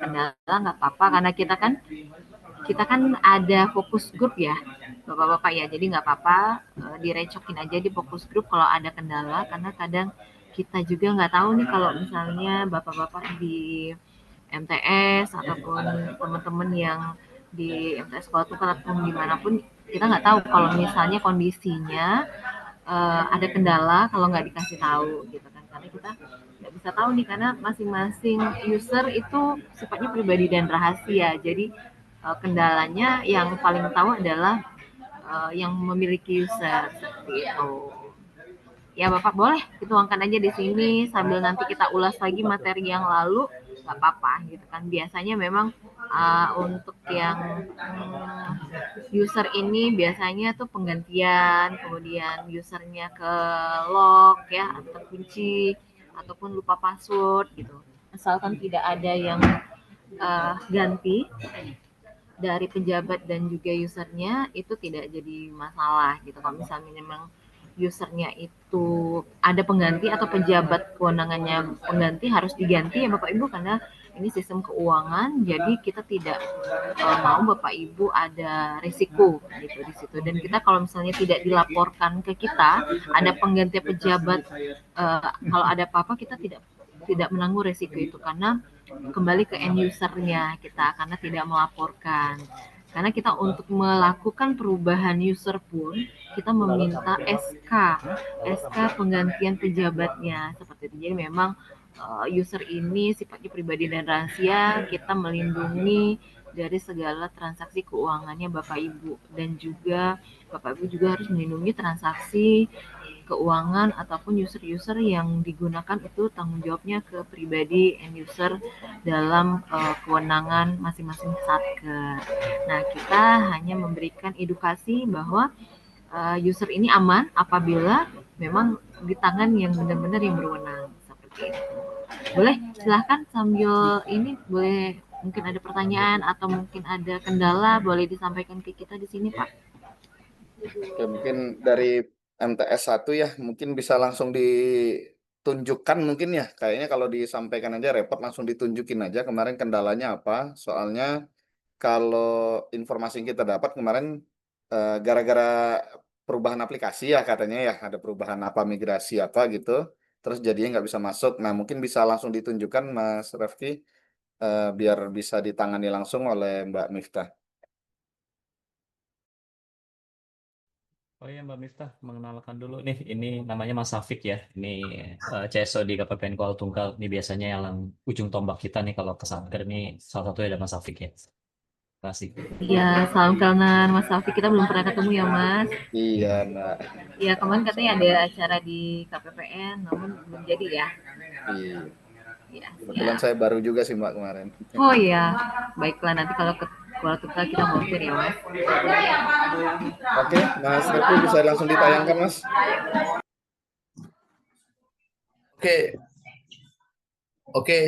kendala nggak apa-apa, karena kita kan ada fokus grup ya, bapak-bapak ya. Jadi nggak apa-apa, direcokin aja di fokus grup kalau ada kendala, karena kadang kita juga nggak tahu nih kalau misalnya bapak-bapak di MTS ataupun teman-teman yang di MTS Sekolah Tukar ataupun dimanapun, kita nggak tahu kalau misalnya kondisinya ada kendala kalau nggak dikasih tahu gitu kan, karena kita nggak bisa tahu nih, karena masing-masing user itu sifatnya pribadi dan rahasia. Jadi kendalanya yang paling tahu adalah yang memiliki user seperti itu. Ya Bapak boleh dituangkan aja di sini sambil nanti kita ulas lagi materi yang lalu, nggak apa-apa gitu kan. Biasanya memang untuk yang user ini biasanya tuh penggantian, kemudian usernya ke lock ya, atau terkunci, ataupun lupa password gitu. Asalkan tidak ada yang ganti dari pejabat dan juga usernya, itu tidak jadi masalah gitu. Kalau misalnya memang usernya itu ada pengganti atau pejabat kewenangannya pengganti, harus diganti ya Bapak Ibu, karena ini sistem keuangan, jadi kita tidak mau Bapak Ibu ada risiko gitu di situ. Dan kita kalau misalnya tidak dilaporkan ke kita ada pengganti pejabat, kalau ada apa-apa kita tidak menanggung risiko itu, karena kembali ke end usernya kita, karena tidak melaporkan. Karena kita untuk melakukan perubahan user pun kita meminta SK penggantian pejabatnya seperti itu. Jadi memang user ini sifatnya pribadi dan rahasia, kita melindungi dari segala transaksi keuangannya Bapak Ibu, dan juga Bapak Ibu juga harus melindungi transaksi keuangan ataupun user-user yang digunakan itu tanggung jawabnya ke pribadi end user dalam kewenangan masing-masing satker. Nah, kita hanya memberikan edukasi bahwa user ini aman apabila memang di tangan yang benar-benar yang berwenang seperti itu. Boleh, silahkan sambil ini boleh, mungkin ada pertanyaan atau mungkin ada kendala boleh disampaikan ke kita di sini Pak. Oke, mungkin dari MTS 1 ya, mungkin bisa langsung ditunjukkan mungkin ya. Kayaknya kalau disampaikan aja repot, langsung ditunjukin aja kemarin kendalanya apa. Soalnya kalau informasi yang kita dapat kemarin gara-gara perubahan aplikasi ya katanya ya, ada perubahan apa migrasi apa gitu. Terus jadinya nggak bisa masuk. Nah, mungkin bisa langsung ditunjukkan Mas Rafki biar bisa ditangani langsung oleh Mbak Miftah. Oh iya Mbak Miftah, mengenalkan dulu nih, ini namanya Mas Safik ya. Ini CSO di KPPN Kuala Tunggal. Ini biasanya yang ujung tombak kita nih kalau ke Satker nih, salah satunya ada Mas Safik ya. Terima kasih. Ya, salam kenal Mas Safi, kita belum pernah ketemu ya Mas. Iya, Mbak. Ya, kemarin katanya ada acara di KPPN, namun belum jadi ya. Iya. Ya, Kebetulan siap. saya baru juga sih Mbak kemarin. Oh iya, baiklah, nanti kalau ke Kuala Tunggal kita mampir ya Mas. Oke, Mas Raffi bisa langsung ditayangkan Mas. Oke, oke.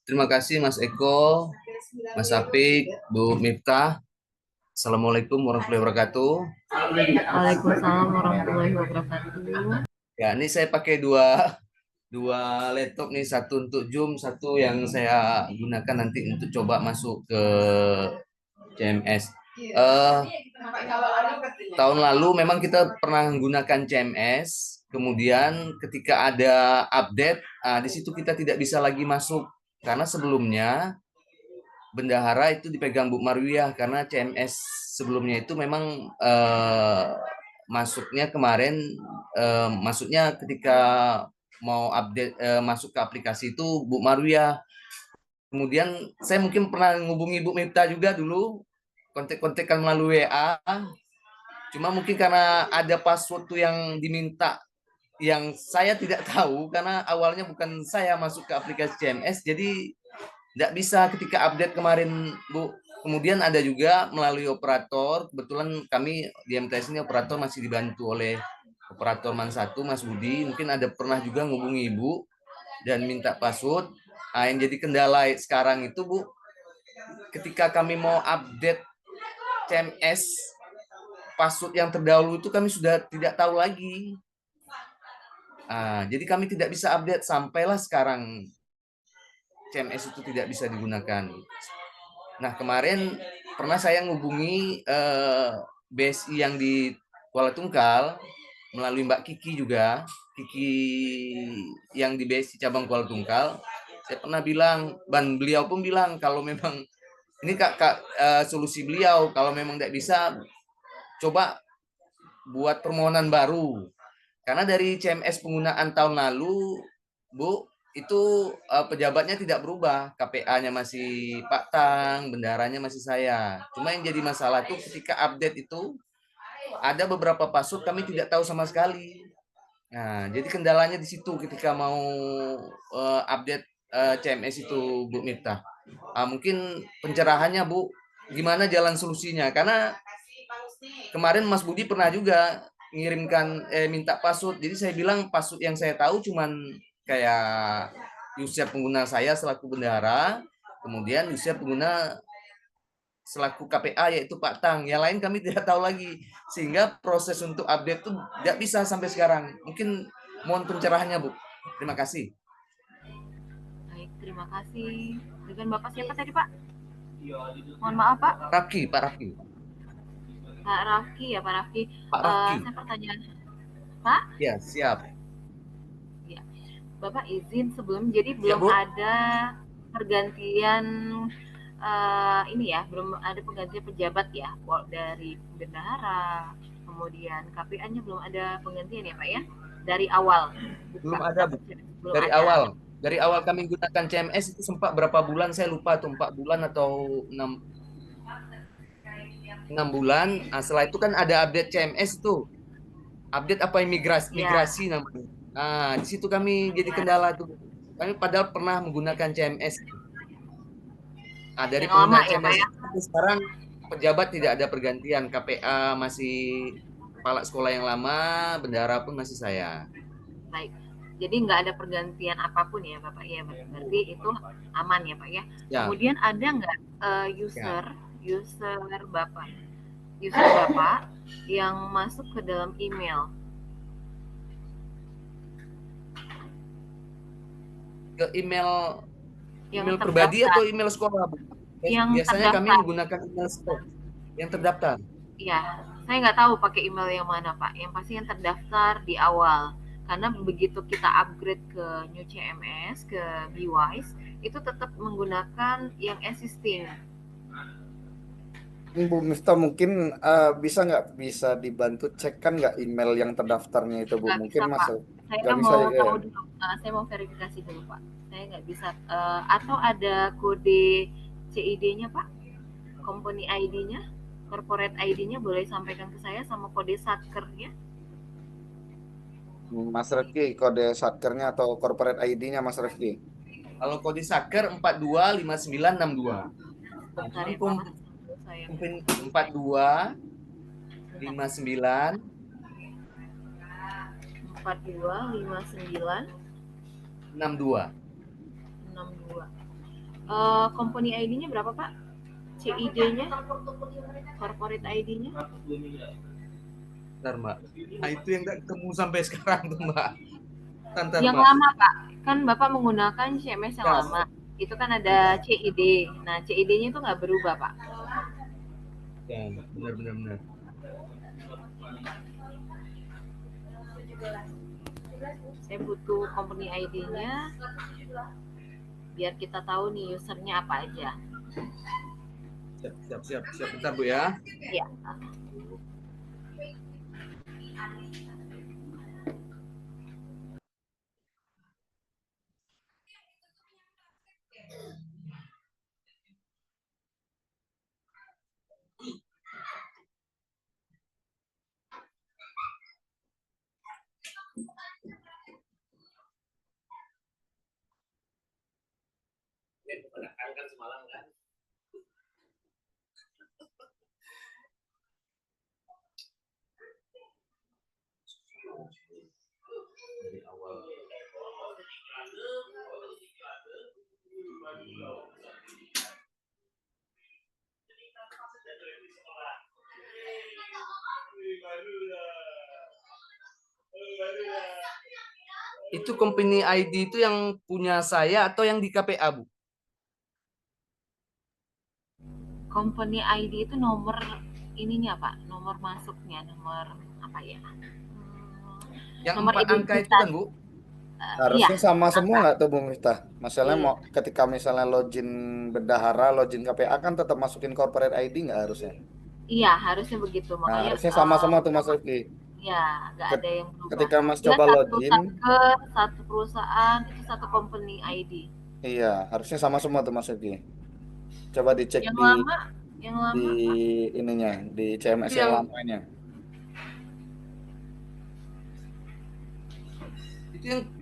Terima kasih Mas Eko, Mas Apik, Bu Miftah. Assalamualaikum warahmatullahi wabarakatuh. Waalaikumsalam warahmatullahi wabarakatuh. Ya, ini saya pakai dua laptop nih, satu untuk Zoom, satu yang saya gunakan nanti untuk coba masuk ke CMS. Tahun lalu memang kita pernah menggunakan CMS, kemudian ketika ada update, di situ kita tidak bisa lagi masuk karena sebelumnya bendahara itu dipegang Bu Marwiyah, karena CMS sebelumnya itu memang masuknya kemarin, masuknya ketika mau update masuk ke aplikasi itu Bu Marwiyah. Kemudian saya mungkin pernah menghubungi Bu Miftah juga dulu, kontak-kontakan melalui WA. Cuma mungkin karena ada password tuh yang diminta yang saya tidak tahu, karena awalnya bukan saya masuk ke aplikasi CMS, jadi tidak bisa ketika update kemarin, Bu. Kemudian ada juga melalui operator, kebetulan kami di MTS ini operator masih dibantu oleh operator MAN 1, Mas Budi. Mungkin ada pernah juga ngubungi Ibu dan minta password. Nah, yang jadi kendala sekarang itu, Bu, ketika kami mau update CMS, password yang terdahulu itu kami sudah tidak tahu lagi. Jadi kami tidak bisa update sampailah sekarang CMS itu tidak bisa digunakan. Nah, kemarin pernah saya ngubungi BSI yang di Kuala Tungkal melalui Mbak Kiki juga, Kiki yang di BSI cabang Kuala Tungkal. Saya pernah bilang, dan beliau pun bilang kalau memang ini solusi beliau, kalau memang tidak bisa, coba buat permohonan baru. Karena dari CMS penggunaan tahun lalu, Bu, itu pejabatnya tidak berubah. KPA-nya masih Pak Tang, bendaharanya masih saya. Cuma yang jadi masalah itu ketika update itu, ada beberapa password kami tidak tahu sama sekali. Nah, jadi kendalanya di situ ketika mau update CMS itu, Bu Miftah. Mungkin pencerahannya, Bu, gimana jalan solusinya? Karena kemarin Mas Budi pernah juga mengirimkan minta password. Jadi saya bilang password yang saya tahu cuman kayak user pengguna saya selaku bendahara, kemudian user pengguna selaku KPA yaitu Pak Tang. Yang lain kami tidak tahu lagi. Sehingga proses untuk update itu tidak bisa sampai sekarang. Mungkin mohon pencerahannya, Bu. Terima kasih. Baik, terima kasih. Dengan Bapak siapa tadi, Pak? Mohon maaf, Pak. Pak Rafki. Pak Rafki ya, Pak Rafki. Pak Rafki. Saya pertanyaan, Pak? Ya, siap. Ya, Bapak izin sebelum, jadi Ya, belum Bu. ada pergantian ini ya, belum ada penggantian pejabat ya, dari bendahara, kemudian KPA-nya belum ada penggantian ya, Pak ya? Dari awal. Belum ada, Bu. Belum Dari ada. awal. Dari awal kami gunakan CMS itu sempat berapa bulan saya lupa tuh, 4 bulan atau 6 bulan. Nah, setelah itu kan ada update CMS tuh. Update apa yang migrasi namanya. Nah, di situ kami jadi kendala tuh. Kami padahal pernah menggunakan CMS. Nah, dari Yang lama penggunaan ya, Pak CMS ya? itu sekarang pejabat tidak ada pergantian. KPA masih kepala sekolah yang lama, bendahara pun masih saya. Baik. Jadi nggak ada pergantian apapun ya, Bapak ya. Berarti itu aman ya, Pak ya. Ya. Kemudian ada nggak user Bapak yang masuk ke dalam email? Ke email Yang pribadi terdaftar. atau email sekolah, Bu? Yang Biasanya kami terdaftar. menggunakan email sekolah yang terdaftar. Iya, saya nggak tahu pakai email yang mana, Pak. Yang pasti yang terdaftar di awal. Karena begitu kita upgrade ke New CMS, ke BWise, itu tetap menggunakan yang existing. Bu Miftah mungkin bisa dibantu cekkan nggak email yang terdaftarnya itu, Bu? Nggak Mungkin bisa, Mas Pak. Saya nggak bisa mau ya. tahu dulu. Saya mau verifikasi dulu, Pak. Saya nggak bisa. Atau ada kode CID-nya, Pak? Company ID-nya, corporate ID-nya boleh sampaikan ke saya sama kode satkernya. Mas Rifki, kode satkernya atau corporate ID-nya Mas Rifki? Kalau kode satker 425962. Bentar ya, Nah, Pak. Saya 4259 62. Company ID-nya berapa, Pak? CID-nya, corporate ID-nya? Bentar, Mbak. Nah, itu yang nggak ketemu sampai sekarang tuh, Mbak. Bentar, Yang Mbak. lama, Pak. Kan Bapak menggunakan CMS yang lama. Itu kan ada CID. Nah, CID-nya itu nggak berubah, Pak. Ya, benar. Saya butuh company ID-nya biar kita tahu nih usernya apa aja. Siap. Bentar, Bu ya. Iya. Kan semalam kan. Dari awal. Itu company ID itu yang punya saya atau yang di KPA, Bu? company ID itu nomor ininya Pak, nomor masuknya, nomor apa ya? Yang Nomor 4 angka itu identitas. kan, Bu? Iya, Harusnya sama semua angka. nggak tuh Bung Miftah? Masalahnya Iya. mau ketika misalnya login bendahara, login KPA kan tetap masukin corporate ID nggak harusnya? Iya, harusnya begitu. Nah, Makanya harusnya sama semua tuh Mas Rifki. ya nggak ada Ket- yang berubah. Ketika Mas Dia coba satu login, satker, satu perusahaan, itu satu company ID. iya harusnya sama semua tuh Mas Rifki. Coba dicek Yang di lama, yang di lama Pak. ininya, di CMS Itu yang yang lamanya.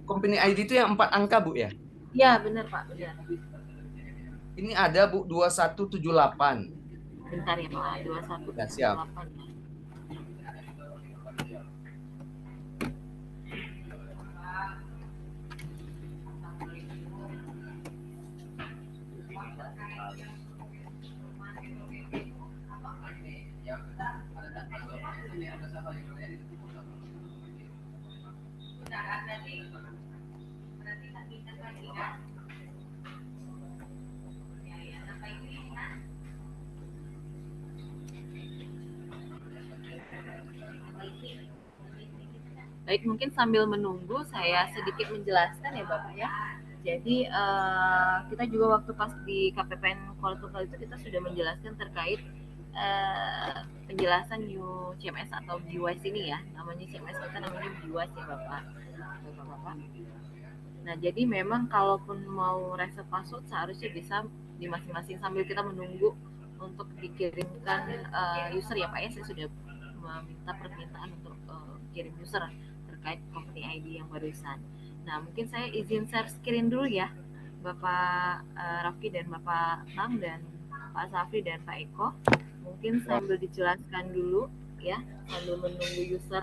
company ID itu yang 4 angka, Bu ya? Iya, benar Pak, benar. Ini ada, Bu, 2178. Bentar ya Pak, Ya, siap. 2178 ya. Baik, mungkin sambil menunggu saya sedikit menjelaskan ya Bapak ya. Jadi kita juga waktu pas di KPPN Kuala Tunggal itu kita sudah menjelaskan terkait penjelasan new CMS atau GWise ini ya. Namanya CMS kita namanya GWise ya Bapak. Bapak-bapak. Nah, jadi memang kalaupun mau reset password seharusnya bisa di masing-masing sambil kita menunggu untuk dikirimkan user ya Pak ya. Saya sudah meminta permintaan untuk kirim user terkait company ID yang barusan. Nah, mungkin saya izin share screen dulu ya, Bapak Raffi dan Bapak Tang dan Pak Safri dan Pak Eko. Mungkin sambil dijelaskan dulu ya, sambil menunggu user.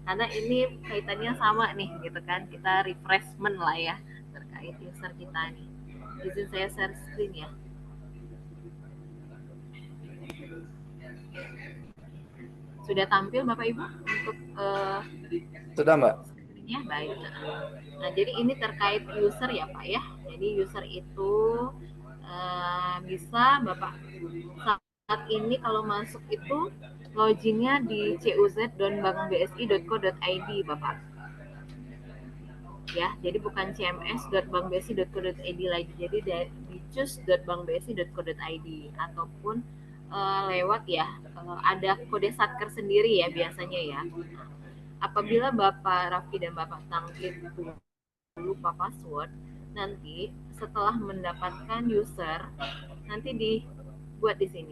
Karena ini kaitannya sama nih, gitu kan? Kita refreshment lah ya terkait user kita nih. Izin saya share screen ya. Sudah tampil Bapak Ibu untuk Sudah Mbak? ya baik. Nah, jadi ini terkait user ya Pak ya. Jadi user itu bisa Bapak saat ini kalau masuk itu loginnya di cuz.bankbsi.co.id Bapak. Ya, jadi bukan cms.bankbsi.co.id lagi. Jadi di cus.bankbsi.co.id ataupun lewat ya ada kode satker sendiri ya biasanya ya. Apabila Bapak Raffi dan Bapak Tang itu lupa password, nanti setelah mendapatkan user, nanti dibuat di sini.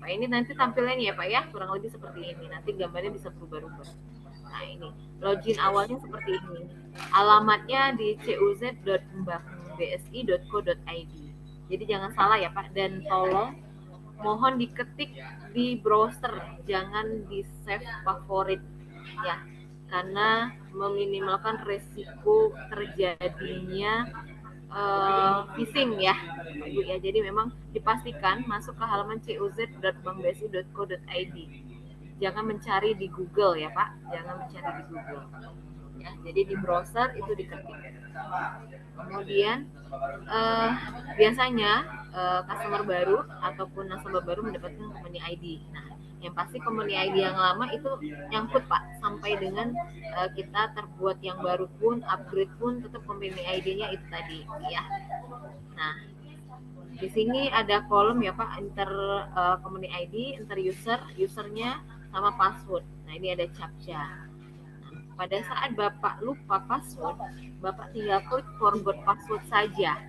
Pak, ini nanti tampilannya ya Pak ya, kurang lebih seperti ini. Nanti gambarnya bisa berubah-ubah. Nah ini, login awalnya seperti ini. Alamatnya di cuz.bankbsi.co.id. Jadi jangan salah ya Pak, dan tolong mohon diketik di browser, jangan di save favorit ya, karena meminimalkan resiko terjadinya phishing ya Ibu ya. Jadi memang dipastikan masuk ke halaman cuz.bankbsi.co.id. Jangan mencari di Google ya Pak, jangan mencari di Google. Ya, jadi di browser itu diketik. Kemudian biasanya customer baru ataupun nasabah baru mendapatkan company ID. Nah, yang pasti company ID yang lama itu nyangkut Pak, sampai dengan kita terbuat yang baru pun, upgrade pun tetap company ID-nya itu tadi ya. Nah, di sini ada kolom ya Pak, enter company ID, enter usernya sama password. Nah, ini ada captcha. Nah, pada saat Bapak lupa password, Bapak tinggal klik forgot password saja.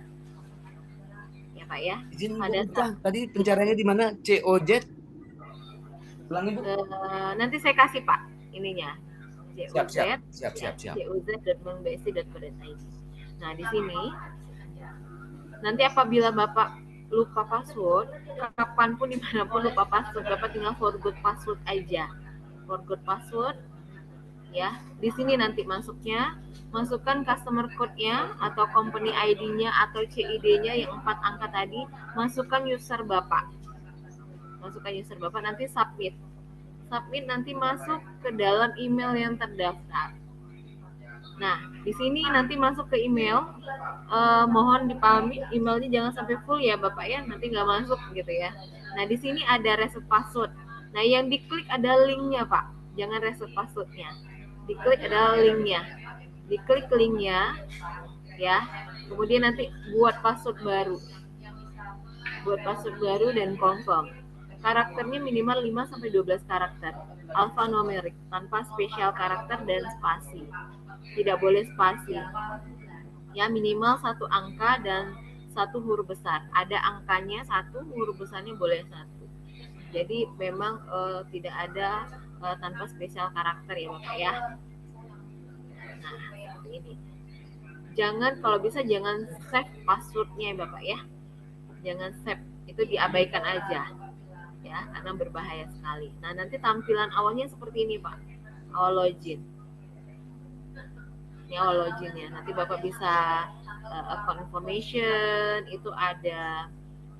Ya Pak ya. Izin Pada Bu, tadi pencariannya di mana? COZ? Ulangi Bu. Nanti saya kasih Pak ininya. Siap. cuz.bankbsi.co.id. Nah, di sini nanti apabila Bapak lupa password, kapanpun dimanapun lupa password, Bapak tinggal forgot password aja. Forgot password ya. Di sini nanti masukkan customer code-nya atau company ID-nya atau CID-nya yang 4 angka tadi, masukkan user Bapak. Nanti submit nanti masuk ke dalam email yang terdaftar. Nah, di sini nanti masuk ke email. Mohon dipahami emailnya jangan sampai full ya Bapak ya, nanti nggak masuk gitu ya. Nah, di sini ada reset password. Nah, yang diklik ada linknya Pak, jangan reset passwordnya. Diklik ada linknya. Diklik linknya ya. Kemudian nanti buat password baru. Buat password baru dan confirm. Karakternya minimal 5-12 karakter. Alphanumerik tanpa spesial karakter dan spasi. Tidak boleh spasi. Ya, minimal 1 angka dan 1 huruf besar. Ada angkanya 1, huruf besarnya boleh 1. Jadi memang tidak ada tanpa spesial karakter ya Bapak ya. Nah, seperti ini. Jangan, kalau bisa jangan save passwordnya ya Bapak ya. Jangan save, itu diabaikan aja ya, karena berbahaya sekali. Nah, nanti tampilan awalnya seperti ini Pak. Awal login. Ini awal loginnya. Nanti Bapak bisa account information, itu ada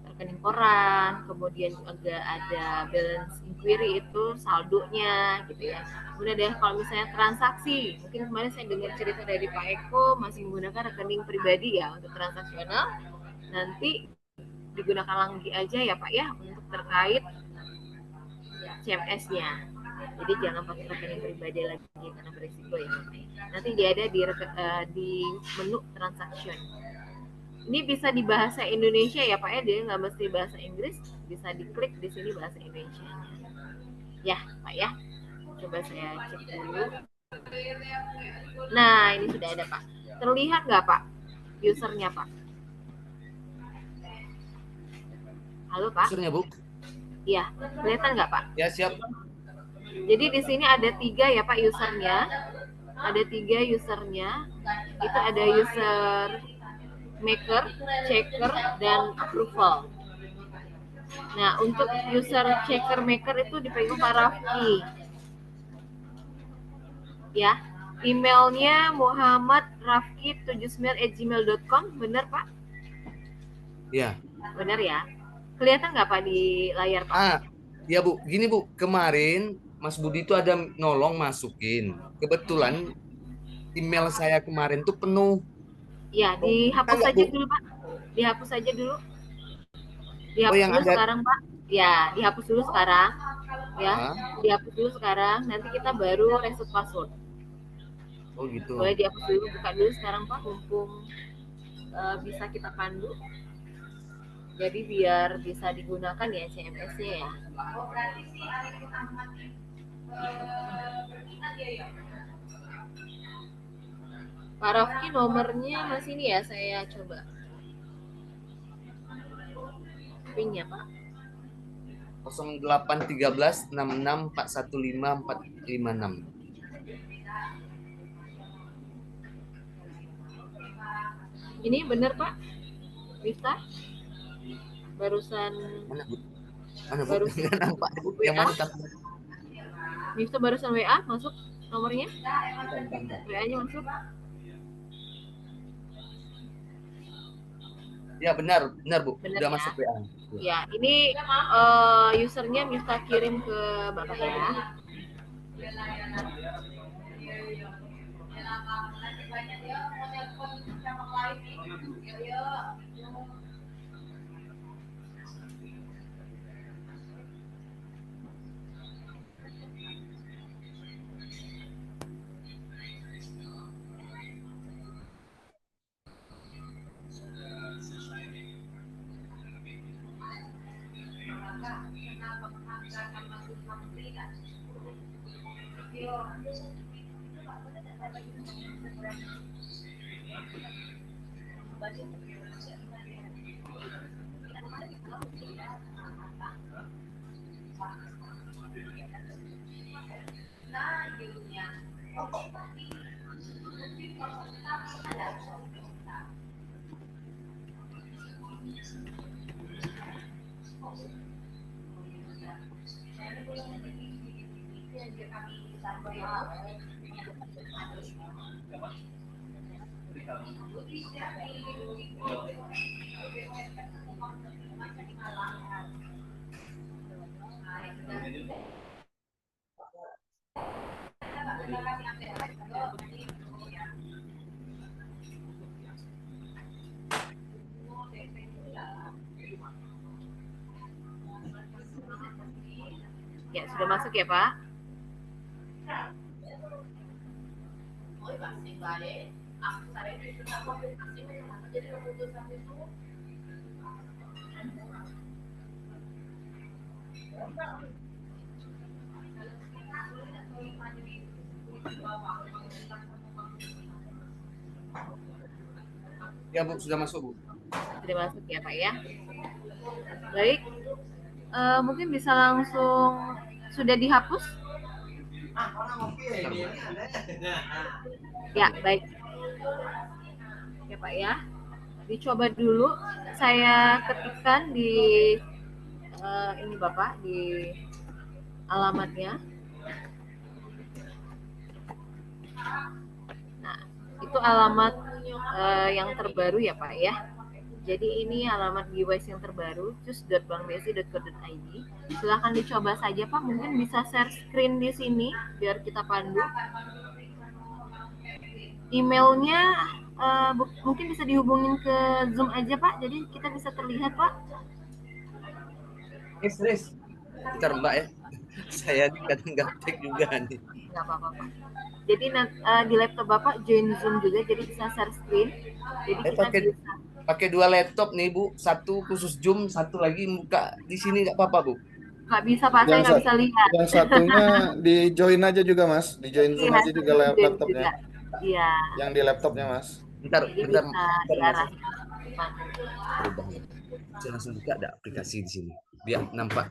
rekening koran, kemudian juga ada balance inquiry, itu saldonya gitu ya. Kemudian ada kalau misalnya transaksi, mungkin kemarin saya dengar cerita dari Pak Eko masih menggunakan rekening pribadi ya untuk transaksional, nanti digunakan lagi aja ya Pak ya untuk terkait CMS-nya. Jadi jangan pakai rekening pribadi lagi karena berisiko ya Pak. Nanti dia ada di menu transaction. Ini bisa di bahasa Indonesia ya Pak ya, dia nggak mesti bahasa Inggris, bisa diklik di sini bahasa Indonesia. Ya Pak ya, coba saya cek dulu. Nah, ini sudah ada Pak. Terlihat nggak Pak usernya Pak? Halo Pak? Usernya Bu? Iya, kelihatan nggak Pak? Ya siap. Jadi di sini ada 3 ya Pak usernya. Ada 3 usernya. Itu ada user maker, checker, dan approval. Nah, untuk user checker maker itu dipegang Pak Rafki. Ya, emailnya muhammadrafki79@gmail.com, benar Pak? Ya. Benar ya? Kelihatan nggak Pak di layar Pak? Ya Bu, gini Bu, kemarin Mas Budi itu ada nolong masukin. Kebetulan email saya kemarin tuh penuh. Ya, dihapus saja dulu Pak. Dihapus saja dulu. Dihapus dulu sekarang Pak. Ya, dihapus dulu sekarang. Ya, dihapus dulu sekarang. Nanti kita baru reset password. Oh gitu. Boleh dihapus dulu, buka dulu sekarang Pak, mumpung bisa kita pandu. Jadi biar bisa digunakan ya CMS-nya ya. Pak Rafki nomornya masih ini ya, saya coba. PIN-nya Pak. 081366415456. Ini benar Pak? Miftah? Barusan Mana Bu? Mana Bu? Barusan Nggak nampak Bu. Yang WA? mana Miftah barusan WA masuk nomornya? WA-nya masuk? Ya benar Bu. Benar, Udah ya? masuk WA. Ya, ini usernya Miftah kirim ke Bapak ya. Ya, sudah masuk ya, Pak? Ya, Bu, sudah masuk, Bu. Sudah masuk ya, Pak ya. Baik, mungkin bisa langsung sudah dihapus? Ya, baik. Ya, Pak ya. Dicoba dulu. Saya ketikkan di ini Bapak di alamatnya. Nah, itu alamat yang terbaru ya Pak ya. Jadi ini alamat GWise yang terbaru, cus.bankbsi.co.id. Silahkan dicoba saja Pak, mungkin bisa share screen di sini biar kita pandu. Emailnya mungkin bisa dihubungin ke Zoom aja Pak, jadi kita bisa terlihat Pak. Riz. Bentar Mbak ya. Saya kadang gaptek juga nih. Nggak apa-apa Pak. Jadi di laptop Bapak join Zoom juga, jadi bisa share screen. Jadi kita bisa pakai 2 laptop nih Bu, satu khusus Zoom, satu lagi buka di sini nggak apa-apa Bu? nggak bisa Pak, saya nggak bisa lihat. Yang satunya di join aja juga Mas, di join Zoom Iya, aja juga join laptopnya. juga. Iya. Yang di laptopnya Mas. Bentar, Jadi bentar, bisa bentar Mas. diarahin. Saya langsung buka ada aplikasi di sini, biar nampak.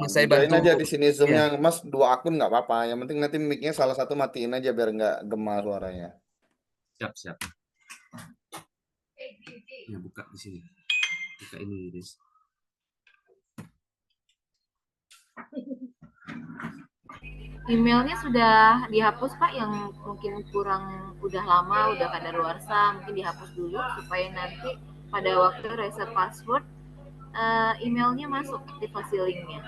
Saya Join bantu. aja di sini Zoom-nya Iya. Mas, 2 akun nggak apa-apa. Yang penting nanti mic-nya salah satu matiin aja biar nggak gema suaranya. Siap. Ya, buka di sini. Buka ini, Riz. Emailnya sudah dihapus Pak, yang mungkin kurang udah lama, udah kadaluarsa, mungkin dihapus dulu supaya nanti pada waktu reset password emailnya masuk aktivasi linknya.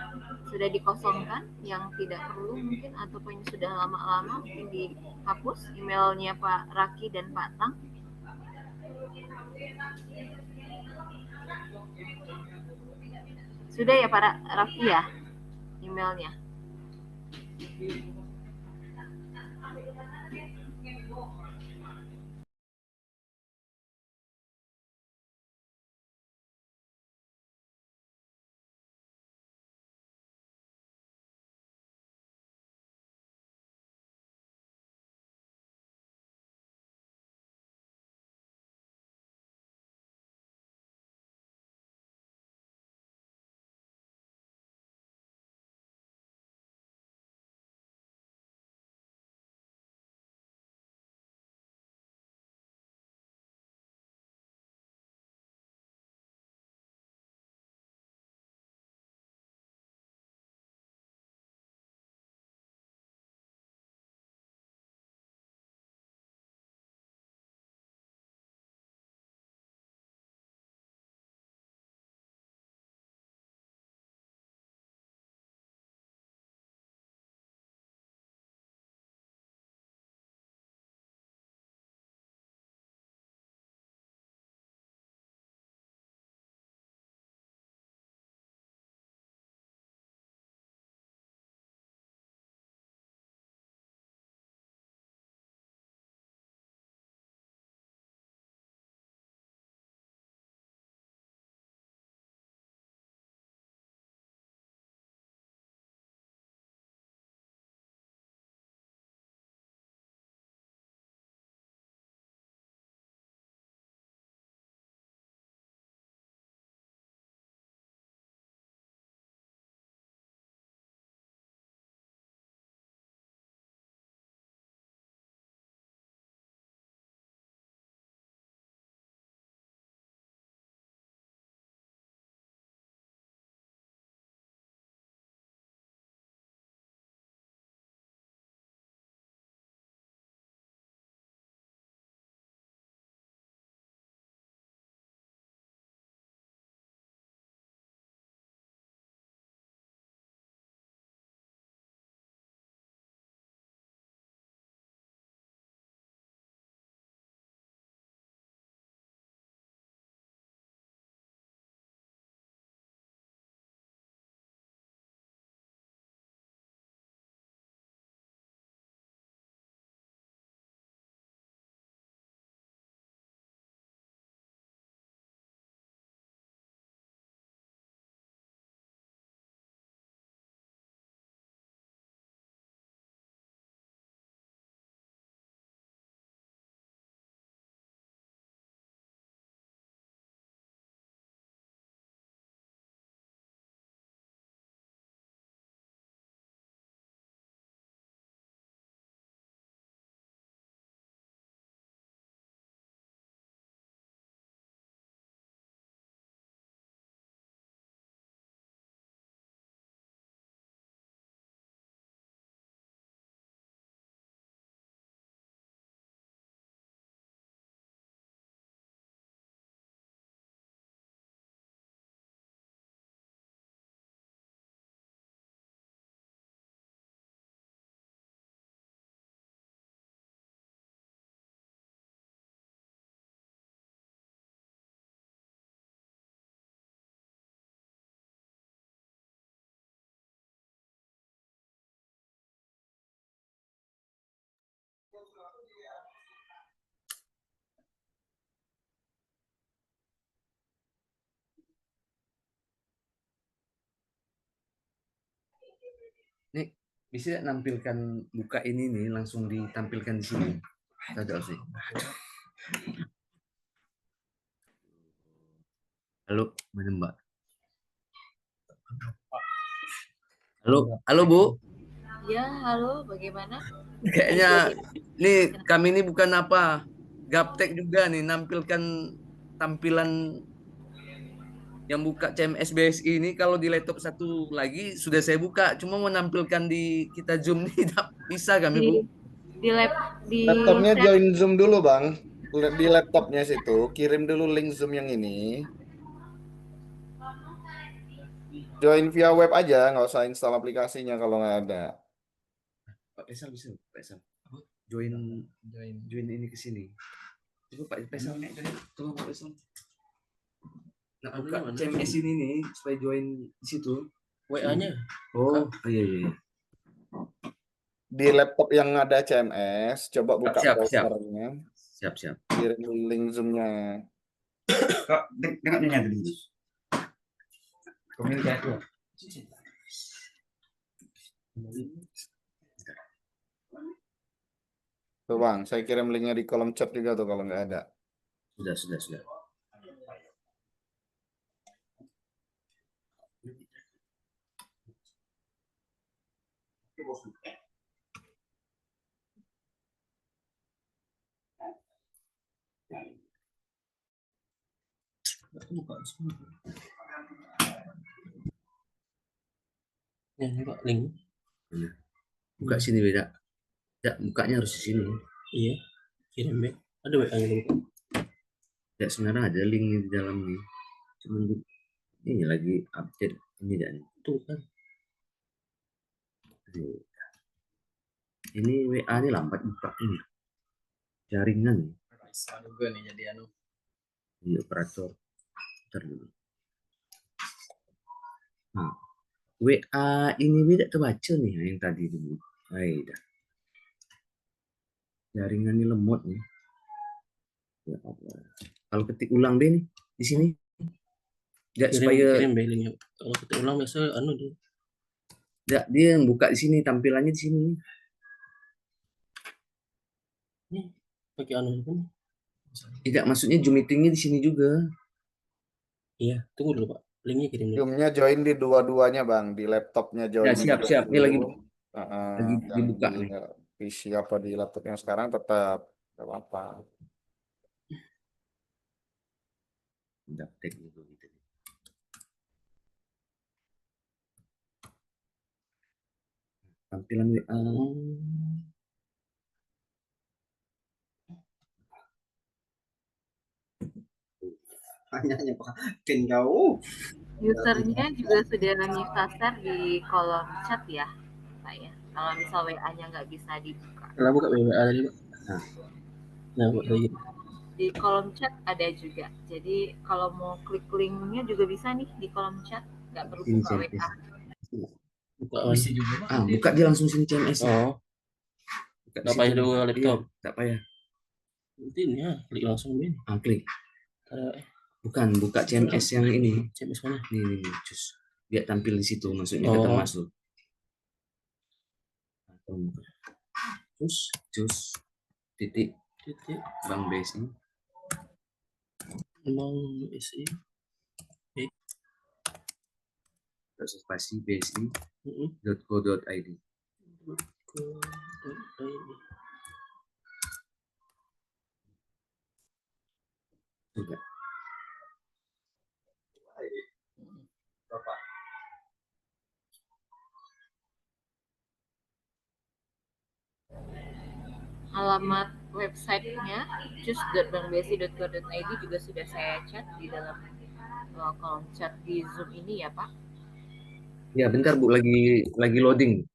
Sudah dikosongkan yang tidak perlu mungkin ataupun yang sudah lama-lama mungkin dihapus emailnya Pak Raki dan Pak Tang. Sudah ya Pak Raki ya emailnya. Nih, bisa nampilkan buka ini nih langsung ditampilkan di sini. Ada sih. Halo, mana Mbak? Halo Bu. Ya, halo, bagaimana? Kayaknya nih kami ini bukan apa gaptek juga nih nampilkan tampilan yang buka CMS BSI ini. Kalau di laptop satu lagi sudah saya buka, cuma mau nampilkan di kita Zoom nih tidak bisa kami Bu. Di lab di Laptopnya share. join Zoom dulu Bang. Di laptopnya situ, kirim dulu link Zoom yang ini. Join via web aja, nggak usah install aplikasinya kalau nggak ada. Pak Faisal bisa, Pak Faisal. Join ini ke sini. Coba Pak Faisal, tolong Pak Faisal. Nah, buka CMS ini nih supaya join di situ. WA-nya. Oh, iya. Di laptop yang ada CMS, coba buka Siap. browsernya, Siap. kirim link Zoom-nya. Kok dengarnya tadi? Komunikasi. Tuh Bang, saya kirim linknya di kolom chat juga tuh kalau nggak ada. Sudah. Ini Pak link. Buka sini beda. Ya, bukanya harus di sini. Iya. Kirim back. Ada WA-nya dulu. Ya, sebenarnya ada link di dalam nih. Cuman ini lagi update ini dan Tuh kan. ini WA ini lambat buka ini. Jaringan. Bisa juga nih jadi anu. Iya, operator. Bentar dulu. Nah, WA ini beda terbaca nih yang tadi dulu. Dah. Jaringan ini lemot nih. Ya Allah. Kalau ketik ulang deh nih di sini. Ya, supaya Kirim back linknya. Kalau kita ulang biasa anu dia. ya, dia yang buka di sini, tampilannya di sini. Nih, pakai anu kan. Tidak, maksudnya Zoom meetingnya di sini juga. Iya, tunggu dulu Pak. Linknya kirim dulu. Zoom-nya join di dua-duanya Bang, di laptopnya join. Ya, siap. Ini lagi yang dibuka di nih. PC apa di laptop yang sekarang tetap nggak apa-apa. Gaptek gitu. Tampilan WA. Hanya pakai jauh. Usernya juga sudah mendaftar di kolom chat ya, Pak ya. Kalau misal WA-nya nggak bisa dibuka. Kalau buka WA tadi Pak. Nah, buat lagi. Di kolom chat ada juga. Jadi kalau mau klik linknya juga bisa nih di kolom chat, nggak perlu Ini buka CMS. WA. Buka Bisa juga Pak. Buka dia langsung sini CMS. Oh, Buka nggak payah dulu laptop. Iya, nggak payah. Nanti ini ya, klik langsung ini. Klik. Ada Bukan, buka CMS yang ini. CMS mana? Nih, cus. Dia tampil di situ, maksudnya kita masuk. Cus, titik, Bank BSI. Bank BSI. Spasi bsi.co.id. Juga. Alamat websitenya cus.bankbsi.co.id juga sudah saya chat di dalam kolom chat di Zoom ini ya Pak. Ya, bentar Bu, lagi loading.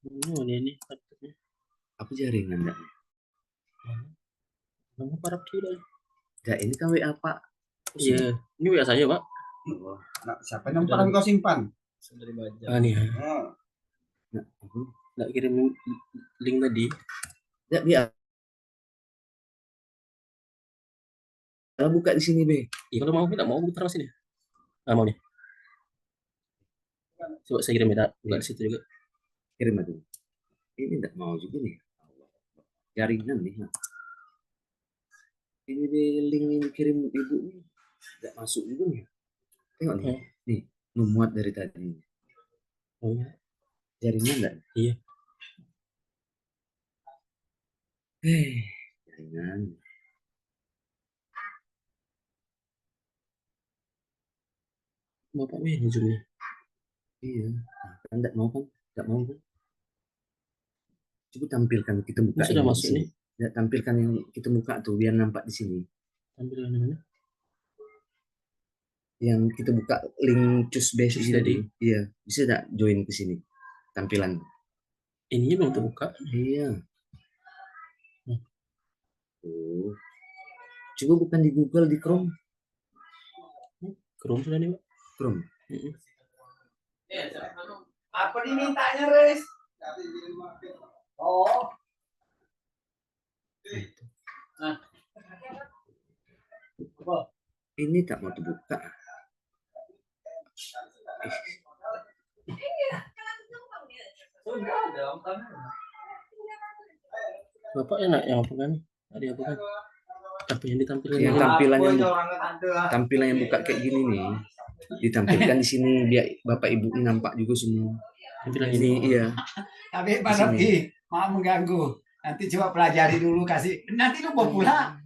Ini Apa jaringan enggak? Nama Arab sudah. Ya, ini kan WA Pak. Iya, ini WA saja Pak. Nah, siapa yang pernah kau simpan? Sudah dibaca. Nih ya. Nggak kirim link tadi. Ya, dia buka di sini, Be. Iya, kalau mau tidak mau putar sini. Ah, mau nih. Coba saya kirim ya, buka di situ juga. Kirim aja. Ini enggak mau juga nih. Jaringan nih. Ini Be, link yang dikirim ibu nih. Enggak masuk juga nih. Tengok nih. Nih, memuat dari tadi. Oh iya. Jaringan enggak? Iya. Jaringan. Bapak ini zoomnya. Iya. Kan enggak mau kan? Enggak mau kan? Coba tampilkan kita buka Ini sudah ini di masuk sini. nih. Ya, tampilkan yang kita buka tuh biar nampak di sini. Tampilan mana? Yang kita buka link cus base Cus tadi. tadi. Iya, bisa enggak join ke sini? Tampilan. Ininya belum terbuka. Iya. Oh. Coba bukan di Google, di Chrome. Chrome sudah nih, Pak. Chrome. Apa dimintanya, Res? Oh. Ini tak mau terbuka. Bapak enak yang apa kan? Tadi apa kan? Apa yang ditampilkan? Yang tampilan yang buka kayak gini nih. Ditampilkan di sini biar Bapak Ibu ini nampak juga semua. Tampilan Ini iya. Tapi Pak Di sini. Rocky, maaf mengganggu. Nanti coba pelajari dulu kasih. Nanti lu mau pula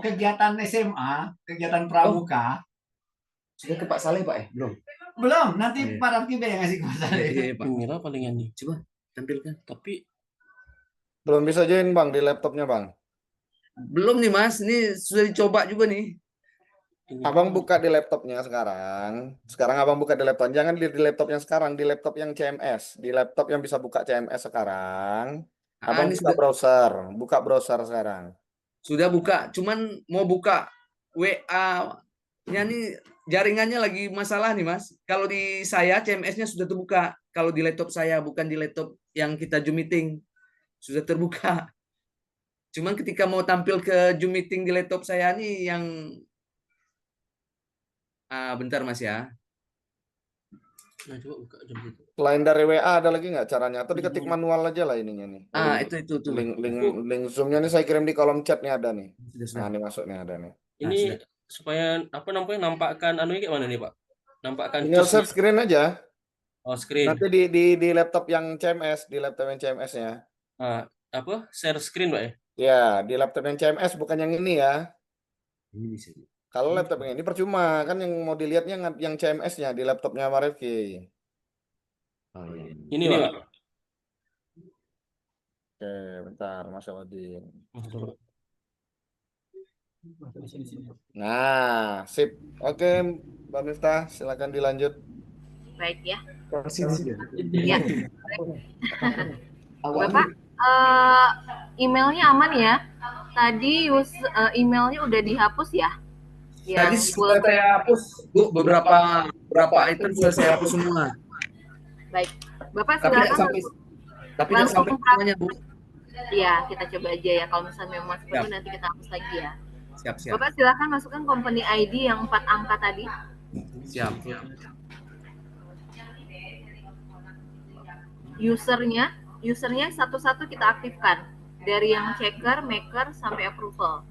kegiatan SMA, kegiatan pramuka. Sudah ke Pak Saleh, Pak Belum. Belum, nanti Iya. Pak Rocky yang ngasih ke Mas Ale. Iya, Pak. Mira paling ini. Coba tampilkan. Tapi Belum bisa join Bang di laptopnya Bang. Belum nih, Mas. Ini sudah dicoba juga nih. ini Abang buka di laptopnya sekarang. Sekarang abang buka di laptop. Jangan di laptop yang sekarang, di laptop yang CMS. Di laptop yang bisa buka CMS sekarang. Abang ini buka browser. Buka browser sekarang. sudah buka. Cuman mau buka WA-nya nih jaringannya lagi masalah nih, Mas. Kalau di saya CMS-nya sudah terbuka. Kalau di laptop saya, bukan di laptop yang kita Zoom meeting. Sudah terbuka. Cuman ketika mau tampil ke Zoom meeting di laptop saya nih yang bentar, Mas ya. Nah, coba buka jam itu. Selain dari WA ada lagi nggak caranya? Atau diketik manual aja lah ininya nih. Itu tuh. Link Zoom-nya nih saya kirim di kolom chat nih ada nih. Sudah. Nah, ini masuk nih ada nih. Ini sudah. supaya apa namanya nampakkan anunya kayak mana nih, Pak? Nampakkan Tinggal cusnya. share screen aja. Oh, screen. Nanti di laptop yang CMS, di laptop yang CMS-nya. Apa? Share screen, Pak ya? Ya, di laptop yang CMS bukan yang ini ya. Ini bisa. Kalau laptop yang ini percuma kan yang mau dilihatnya yang CMS-nya di laptopnya Pak Rifki. Oh, iya. Ini, Pak. Oke, bentar Mas Aladin. Nah, sip. Oke, Mbak Miftah, silakan dilanjut. Baik ya. Iya. Bapak, emailnya aman ya? Tadi emailnya udah dihapus ya? Tadi sudah saya hapus, Bu, beberapa item sudah saya hapus semua. Baik, Bapak Tapi tidak silakan. sampai semuanya, Bu. Iya, kita coba aja ya. Kalau misalnya memang masih perlu nanti kita hapus lagi ya. Siap. Bapak silakan masukkan company ID yang 4 angka tadi. Siap. Usernya satu-satu kita aktifkan. Dari yang checker, maker, sampai approval.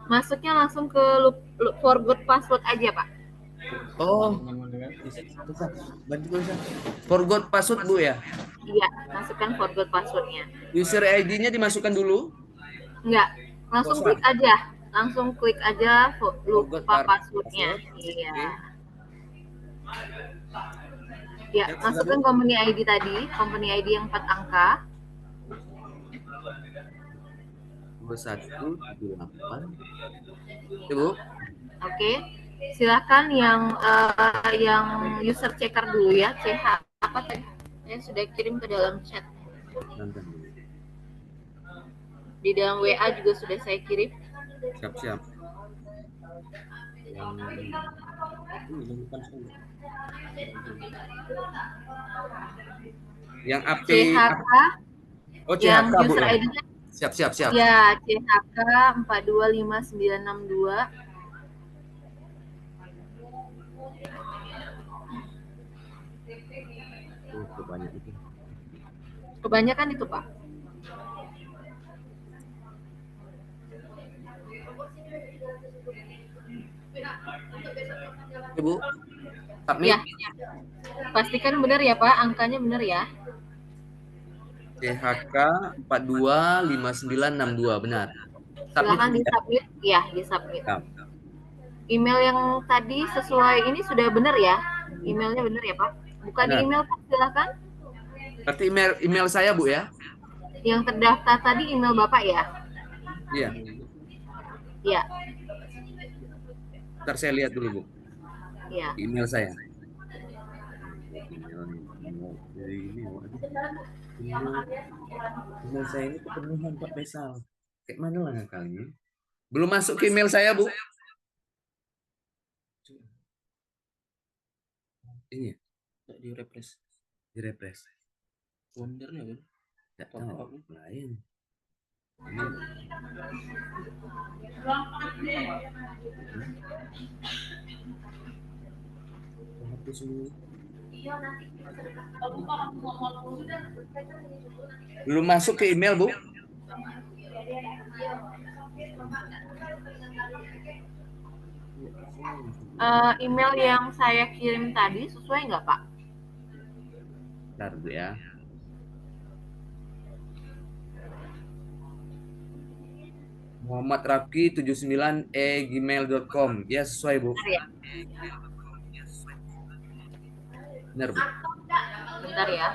Masuknya langsung ke forgot password aja, Pak. Oh. Forgot password, Bu ya? Iya, masukkan forgot passwordnya. User ID-nya dimasukkan dulu? Enggak, langsung klik aja. Langsung klik aja lupa passwordnya. Iya. Ya, masukkan company ID tadi, company ID yang 4 angka. 2178. Ibu. Oke. Silakan yang user checker dulu ya, CH. Apa tadi? Saya sudah kirim ke dalam chat. Di dalam WA juga sudah saya kirim. Siap. Yang API CHK Oh, yang CHK, Bu, user ya? ID-nya Siap. Ya, CHK 425962. Kebanyakan itu, Pak. Ibu, submit. Ya, pastikan benar ya, Pak. Angkanya benar ya. CHK 425962, benar. Submit Silakan ya. disubmit. Ya, disubmit. Siap. Email yang tadi sesuai ini sudah benar ya? Emailnya benar ya, Pak? Buka di Benar. email, Pak. Silakan. Berarti email saya, Bu, ya? Yang terdaftar tadi email Bapak ya? Iya. Iya. Ntar saya lihat dulu, Bu. Iya. Email saya. Email saya ini kepenuhan, Pak Faisal. Kayak mana lah kalian? Belum masuk ke email saya, Bu. Ini ya? Tak di-refresh. Di-refresh. Wondernya kan? Tidak tahu. Lain. Belum masuk ke email, Bu. Email yang saya kirim tadi sesuai nggak, Pak? Bentar, Bu, ya. Muhammad Rafki 79@gmail.com. Ya, sesuai, Bu. Benar ya? Benar, Bu. Bentar ya.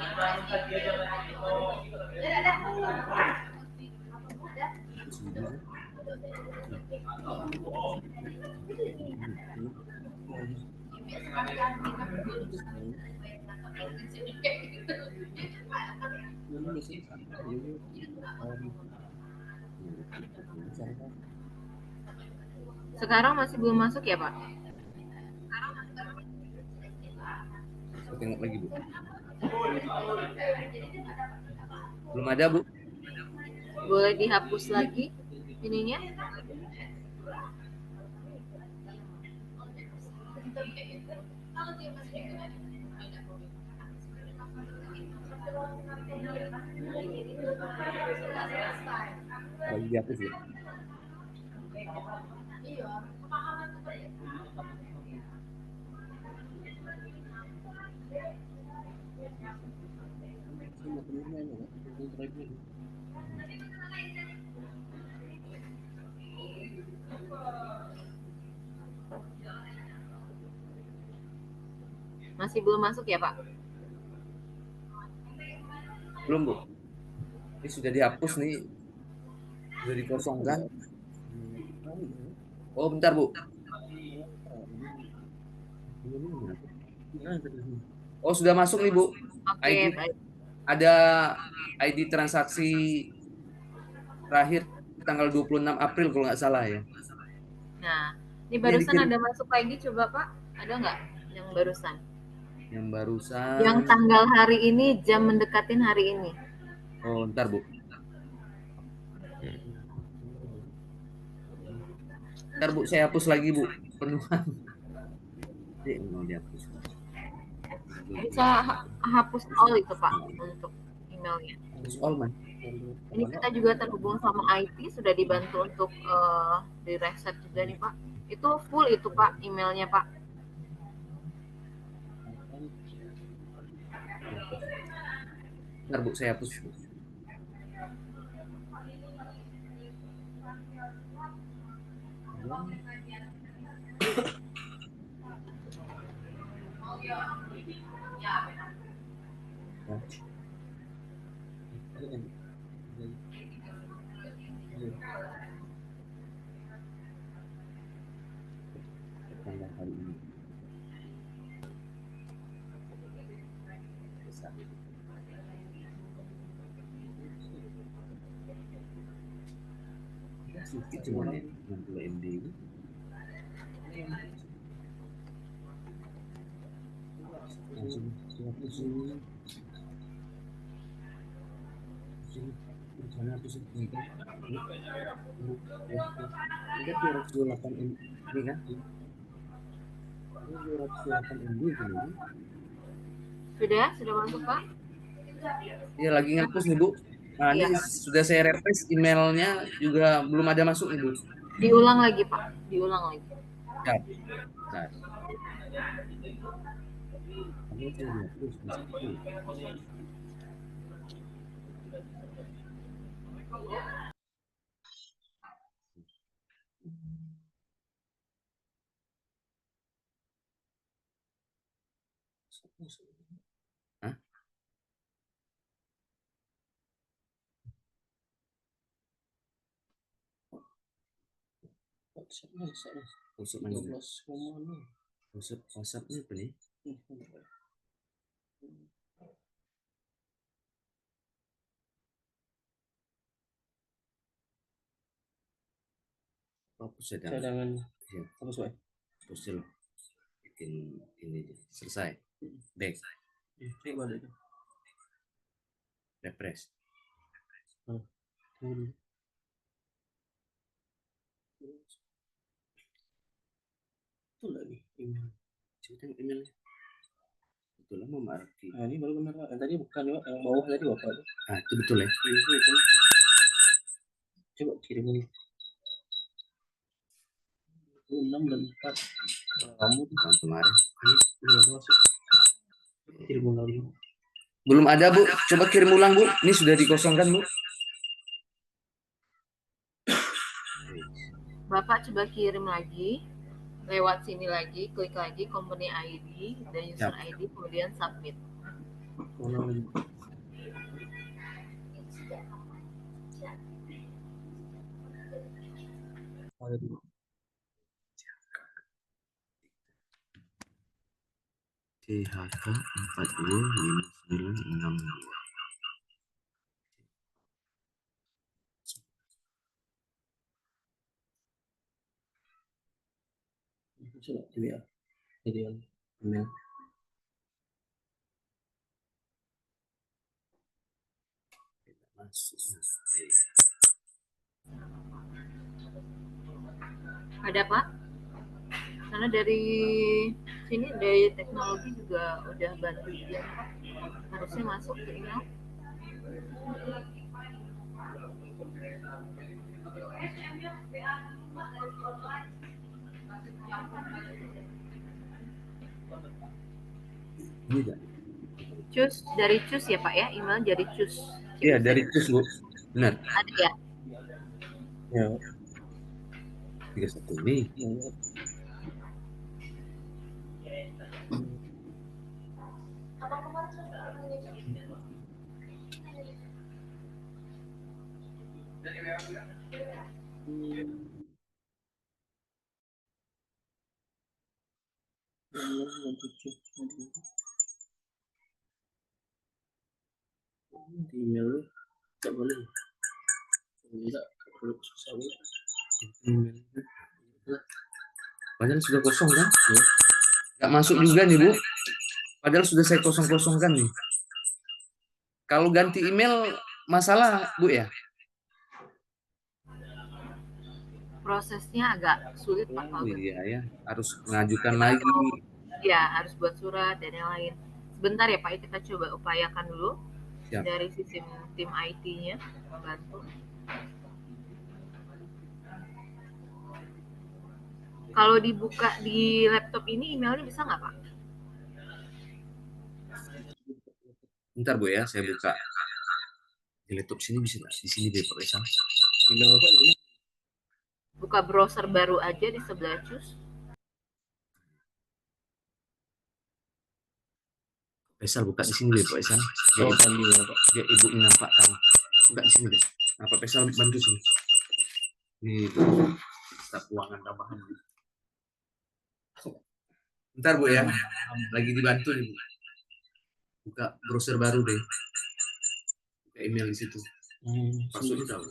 Sekarang masih belum masuk ya, Pak? Saya tengok lagi, Bu. Belum ada, Bu. Boleh dihapus lagi ininya? Lagi dihapus, Bu. Masih belum masuk ya, Pak? Belum, Bu. Ini sudah dihapus nih. Sudah dikosongkan. Oh, bentar, Bu. Oh, sudah masuk nih, Bu. Oke, ID. baik. Ada ID transaksi terakhir tanggal 26 April kalau nggak salah ya. Nah, ini barusan dikirim. ada masuk lagi, coba Pak. Ada nggak yang barusan? Yang barusan. Yang tanggal hari ini, jam mendekatin hari ini. Oh, ntar, Bu. Ntar, Bu, saya hapus lagi, Bu. Penuhan. Mau dihapus. Bisa hapus all itu, Pak, untuk emailnya. Hapus all, Man. Ini kita juga terhubung sama IT, sudah dibantu untuk di reset juga nih, Pak. Itu full itu, Pak, emailnya, Pak. Ntar, Bu, saya hapus. Tanggal hari ini. Sedikit cuma ya, 60 MB ini. Langsung 100 ini. Mana aku sih? Ini kan. Ini 228 MB. Ini kan? Ini 228 MB gini. Sudah masuk Pak? Ya lagi ngapus nih Bu. Nah ini Iya. sudah saya refresh emailnya juga belum ada masuk nih Bu. Diulang lagi Pak, diulang lagi. Siap. Nah, Kamu tuh lihat terus masih. Hah? Masuk mana? 12,6. WhatsApp-nya apa nih? Hapus cadangan. Cadangan. Ya, Apa soal? hapus dulu. Bikin ini selesai. Back. Coba deh. Refresh. Tunggu. Itu lagi email. Coba tengok emailnya. Betul lah Mama Arki. Nah, ini baru benar Pak. Yang tadi bukan Pak, yang bawah tadi Bapak. Ah itu betul ya. Itu. Coba kirim ini. 6 dan 4. Kamu tuh Tahun kemarin. udah masuk. Kirim ulang dulu. Belum ada Bu. Coba kirim ulang Bu. Ini sudah dikosongkan Bu. Bapak coba kirim lagi, lewat sini lagi, klik lagi company ID dan user ID, kemudian submit. Ulang lagi. Ada dulu. THK 425962. Coba di WA. Jadi yang email. Masuk. Ada Pak? Karena dari sini dari teknologi juga udah bantu dia Pak. Harusnya masuk ke email. Ini enggak? Cus, dari Cus ya Pak ya, email dari Cus. Iya dari Cus Bu. Benar. Ada ya? Ya. 31 nih. Di email nggak boleh. Enggak perlu susah Bu. Padahal sudah kosong kan? Ya. Nggak masuk juga nih Bu. Padahal sudah saya kosong-kosongkan nih. Kalau ganti email masalah Bu ya? Prosesnya agak sulit Pak. Oh iya ya, harus mengajukan lagi. Ya, harus buat surat dan yang lain. Sebentar ya Pak, kita coba upayakan dulu. Siap. Dari sisi tim IT-nya membantu. Kalau dibuka di laptop ini emailnya bisa nggak Pak? Bentar Bu ya, saya buka. Di laptop sini bisa nggak? Di sini deh Pak Esam. Email Bapak di sini. Buka browser baru aja di sebelah Cus. Faisal buka di sini deh Pak Esam. Oh, tadi Bapak. Dia ibunya nampak tahu. Buka di sini deh. Nah, Pak Faisal bantu sini. Ini staf keuangan tambahan. Bentar Bu ya, lagi dibantu nih Bu. Buka browser baru deh. Buka email di situ. Masuk tahu.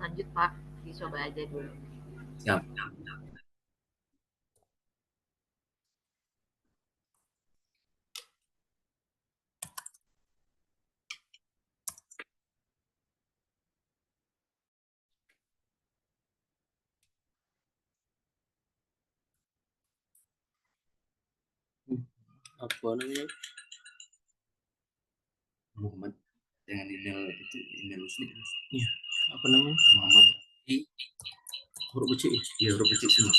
Lanjut Pak, dicoba aja dulu. Siap. Apa namanya? Muhammad dengan email itu email Muslim. Iya. Apa namanya? Muhammad Huruf kecil. ya huruf kecil semua.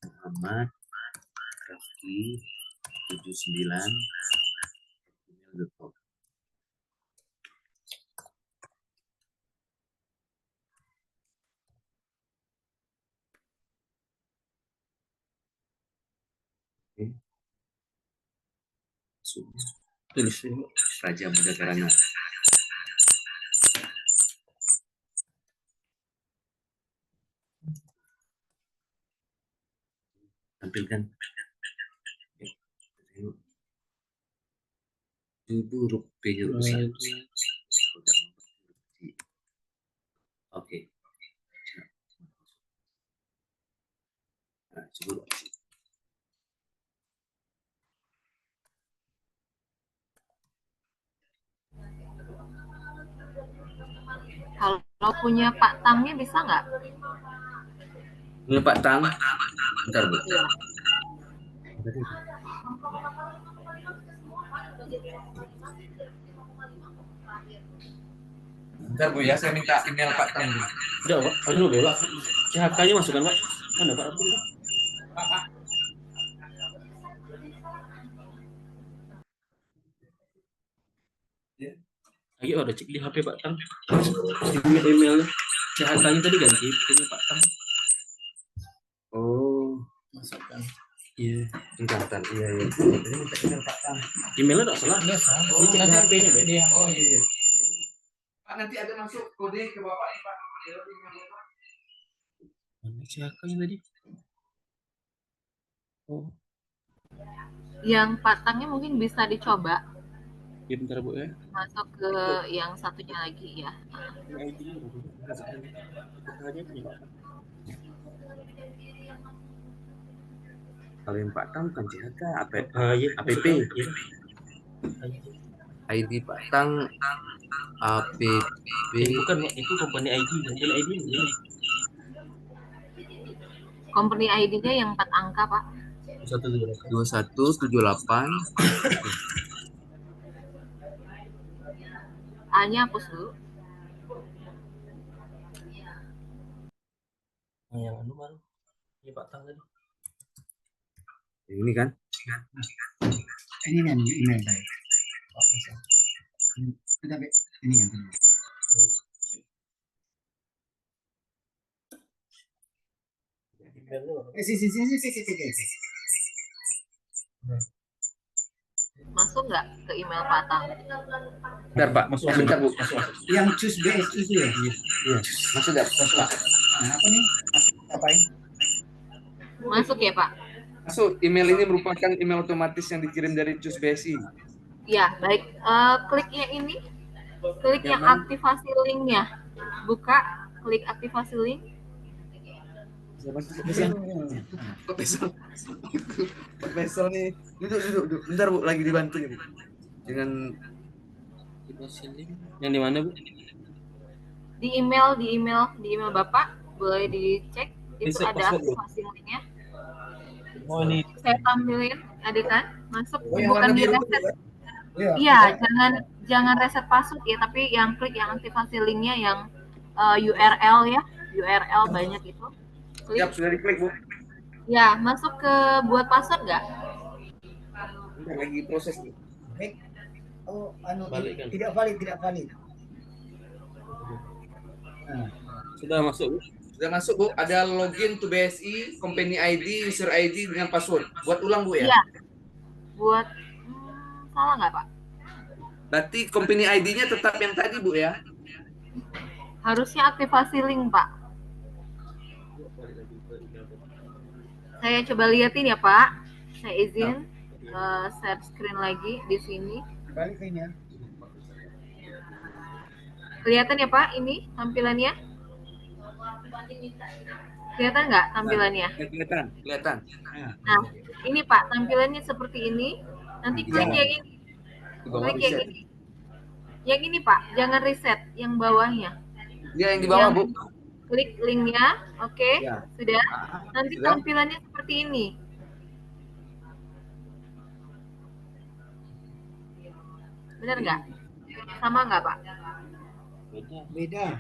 Muhammad Rafki 79 email.com. Tulis ya. Raja Muda Karana. Tampilkan. Ibu huruf P-nya besar. Oke. Nah, coba. Kalau punya Pak Tamnya bisa nggak? Ini Pak Tang. Bentar, Bu. Iya. Bentar, Bu ya, saya minta email Pak Tang. Udah, Pak. Aduh, dulu lah. CHK-nya masukkan, Pak. Mana, Pak? Ayo, udah cek di HP Pak Tang. Email CHK-nya tadi ganti, punya Pak Tang. Oh, Masukkan. Iya. bentar. Iya. Ini minta email Pak Tang. Emailnya enggak salah. Iya, Sam. Ini cek di HP-nya, beda. Oh iya. Pak, nanti ada masuk kode ke Bapak ini, Pak. Mana CHK-nya tadi? Oh, Yang Pak Tamnya mungkin bisa dicoba ya bentar, Bu ya. masuk ke yang satunya lagi ya. ID-nya udah. CHK-nya punya Pak Tang. Kalau yang Pak Tang bukan CHK, Iya, APP. masukkan. ID Pak Tang APP. Bukan, Pak. Itu company ID. Company ID ini. Company ID-nya yang 4 angka, Pak. 2178. A-nya hapus dulu. Yang anu baru. Ini Pak Tang tadi. Ini kan? Ini yang email saya. Ini yang kedua. Si. Masuk nggak ke email Pak Tam? Bentar, Pak. Bentar, Bu. Yang choose BSI itu ya? Masuk nggak, Pak? Nah, apa nih? Apain? Masuk ya, Pak? Masuk. Email ini merupakan email otomatis yang dikirim dari Cus BSI. Ya, baik. Kliknya ini, klik yang aktivasi linknya. Buka, klik aktivasi link. Pak Faisal nih. Duduk. Bentar, Bu. Lagi dibantu nih, Bu. Dengan yang di mana, Bu? Di email Bapak, boleh dicek. Itu Reset ada password, Bu. aktivasi linknya. Oh, ini. Saya tampilin, adik kan? Masuk, Oh, yang bukan warna di biru reset. itu ya? Iya, jangan reset password ya, tapi yang klik yang aktivasi linknya yang URL ya, URL banyak itu. Klik. siap, sudah diklik, Bu. Ya, masuk ke buat password nggak? Bentar, lagi proses nih. Oh, Balikkan. tidak valid. Nah, Sudah masuk, Bu. Sudah masuk, Bu. Ada login to BSI, company ID, user ID dengan password. Buat ulang, Bu ya? Iya. Buat salah nggak, Pak? Berarti company ID-nya tetap yang tadi, Bu ya? Harusnya aktivasi link, Pak. Saya coba liatin ya, Pak. Saya izin share screen lagi di sini. balik ke ini ya. Kelihatan ya, Pak, ini tampilannya? Kelihatan nggak tampilannya? Kelihatan. Nah, ini Pak, tampilannya seperti ini. Nanti klik yang ini. Di bawah Klik yang reset. ini. Yang ini, Pak, jangan reset, yang bawahnya. Ya, yang di bawah, Bu. Klik linknya, oke, Ya. sudah. Nanti Sudah. tampilannya seperti ini. Bener nggak? Sama nggak Pak? Beda.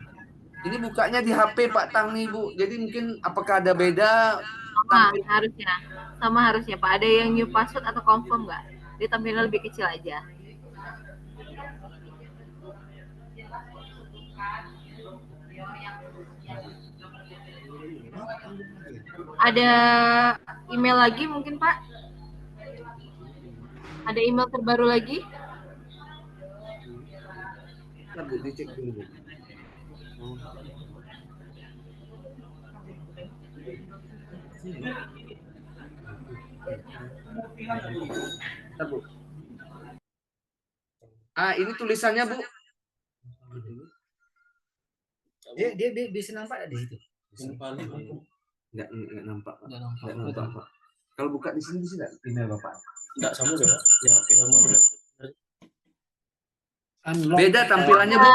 Ini bukanya di HP Pak Tang nih Bu. Jadi mungkin apakah ada beda? Sama harusnya. Sama harusnya Pak. Ada yang new password atau confirm nggak? Dia tampilnya lebih kecil aja. Ada email lagi mungkin Pak? Ada email terbaru lagi? Bentar, Bu, dicek dulu Bu. Bentar, Bu. Ini tulisannya Bu. Dia bisa nampak di situ. Enggak nampak Pak. Enggak nampak Pak. Kalau buka di sini bisa enggak email Bapak? Enggak sama ya, ya oke sama Unlock. Beda tampilannya Bu.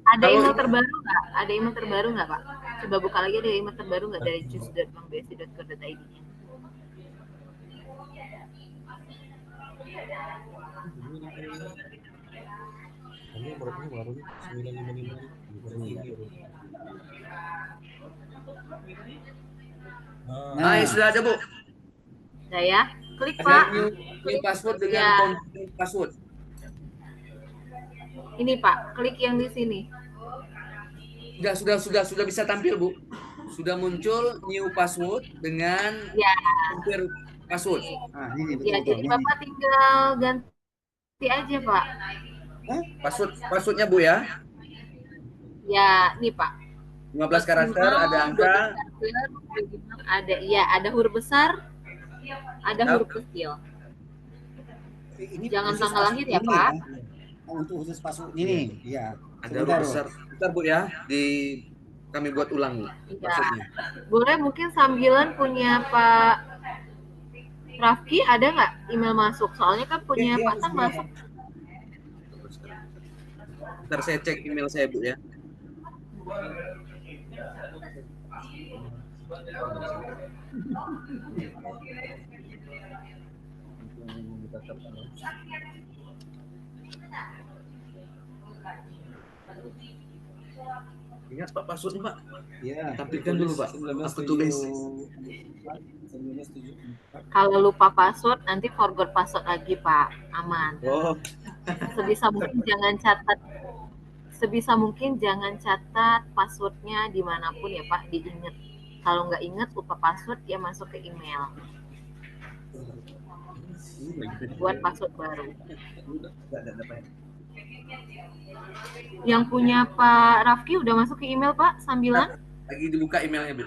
Ada email terbaru nggak? Ada email terbaru nggak Pak? Coba buka lagi, ada email terbaru nggak dari jus.bangbsi.co.id? Ini berarti baru 955. Nah, sudah ada Bu. Saya klik Ada Pak. new password dengan Ya. confirm password. Ini Pak, klik yang di sini. Sudah bisa tampil Bu. Sudah muncul new password dengan Ya. confirm password. Ah, ini Ya, betul. jadi Bapak tinggal ganti aja Pak. Passwordnya Bu ya. Ya, nih Pak. 15 karakter, ada angka. Ada huruf besar, ada Yap. huruf kecil. Ini Jangan khusus tanggal lahir ya, password ini Pak. Untuk khusus password ini, ya. Ada huruf besar. Bentar Bu ya, kami buat ulang Ya. passwordnya. Boleh mungkin sambilan punya Pak Rafki ada nggak email masuk? Soalnya kan punya Dia Pak Tan masuk. Ntar saya cek email saya Bu ya. Ingat Pak passwordnya Pak. Ya. Tampilkan dulu Pak. Aku tulis. Kalau lupa password nanti forgot password lagi Pak. Aman. Oh, Sebisa mungkin jangan catat passwordnya dimanapun ya Pak, diingat. Kalau nggak ingat lupa password ya masuk ke email. Buat password baru. Yang punya Pak Rafki udah masuk ke email Pak sambilan? lagi dibuka emailnya Bu.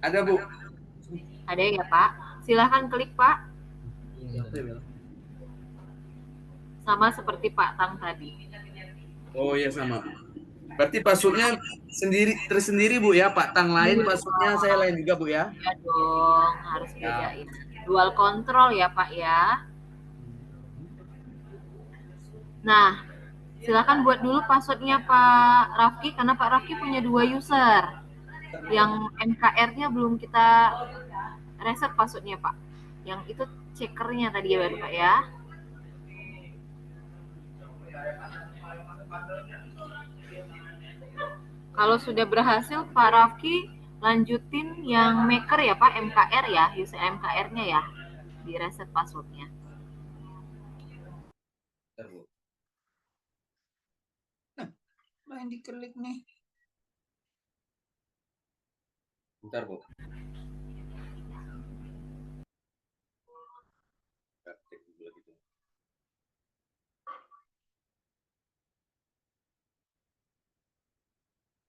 Ada Bu. Ada ya Pak? Silahkan klik Pak. Sama seperti Pak Tang tadi. Oh iya sama. Berarti passwordnya tersendiri Bu ya, Pak Tang lain, passwordnya saya lain juga Bu ya. Ya dong, harus bedain. Dual control ya Pak ya. Nah, silakan buat dulu passwordnya Pak Rafki karena Pak Rafki punya 2 user. Yang MKR-nya belum kita reset passwordnya Pak. Yang itu checkernya tadi ya baru Pak ya. Kalau sudah berhasil Pak Rafki lanjutin yang maker ya Pak, MKR ya, user MKR-nya ya, di reset passwordnya. Main diklik nih. Bentar Bu.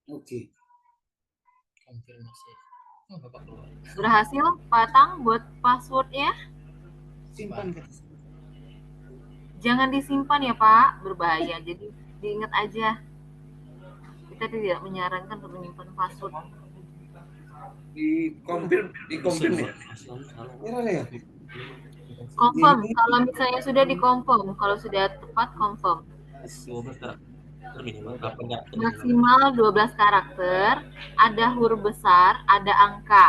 Oke. Konfirmasi. Oh, Bapak keluar. Berhasil Pak Tang buat passwordnya? Simpan. Jangan disimpan ya Pak, berbahaya. Jadi diingat aja. Kita tidak menyarankan untuk menyimpan password. Dikonfirm ya. Ya. Confirm, kalau misalnya sudah dikonfirm, kalau sudah tepat confirm. karakter minimal 8 karakter minimal. Maksimal 12 karakter, ada huruf besar, ada angka.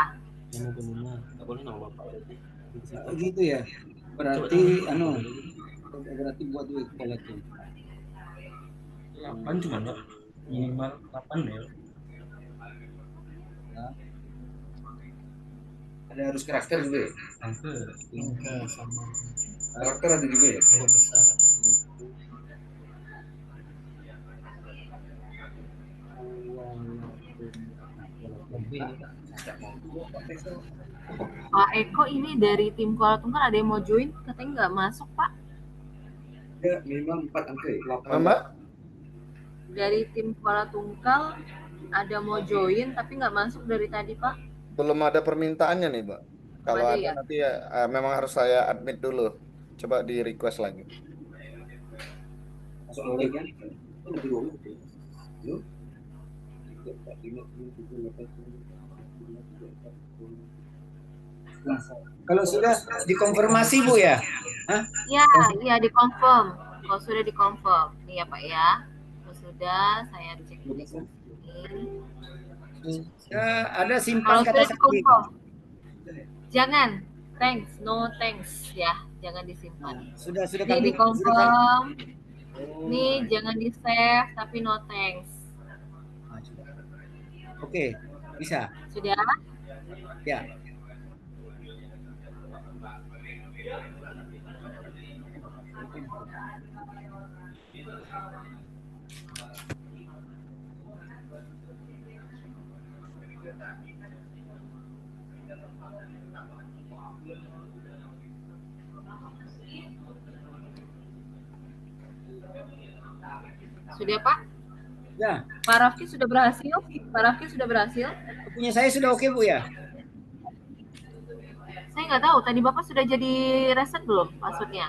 Nama pengguna nggak boleh nama bapak berarti. Di situ. Gitu ya. Berarti berarti buat duit kolektif. 8 cuma Pak. Minimal 8 ya. Ada harus karakter juga ya? Angka sama Karakter ada juga ya? huruf besar. Lebih Pak Eko ini dari tim Kuala Tungkal ada yang mau join, katanya nggak masuk Pak. Ya, minimal 4 angka ya? Apa, Mbak? Dari tim Kuala Tungkal ada mau join tapi nggak masuk dari tadi Pak. Belum ada permintaannya nih, Mbak. Kalau ada ada ya? nanti ya, memang harus saya admit dulu. Coba di request lagi. Masuk oleh kan? Itu lebih dulu. Yuk. Nah, kalau sudah dikonfirmasi Bu ya? Ya, iya dikonfirm. Kalau sudah dikonfirm, nih ya Pak ya. Kalau sudah, saya cek dulu di sini. Ya, ada Kalau simpan kata sudah sakti. dikonfirm, jangan. Thanks, no thanks ya, jangan disimpan. Sudah Nih kami dikonfirm, nih jangan di save tapi no thanks. Oke, bisa. Sudah? Ya. Sudah Pak? Ya, Pak Rafki sudah berhasil? Pak Rafki sudah berhasil? punya saya sudah oke Bu ya? Saya nggak tahu, tadi Bapak sudah jadi reset belum passwordnya?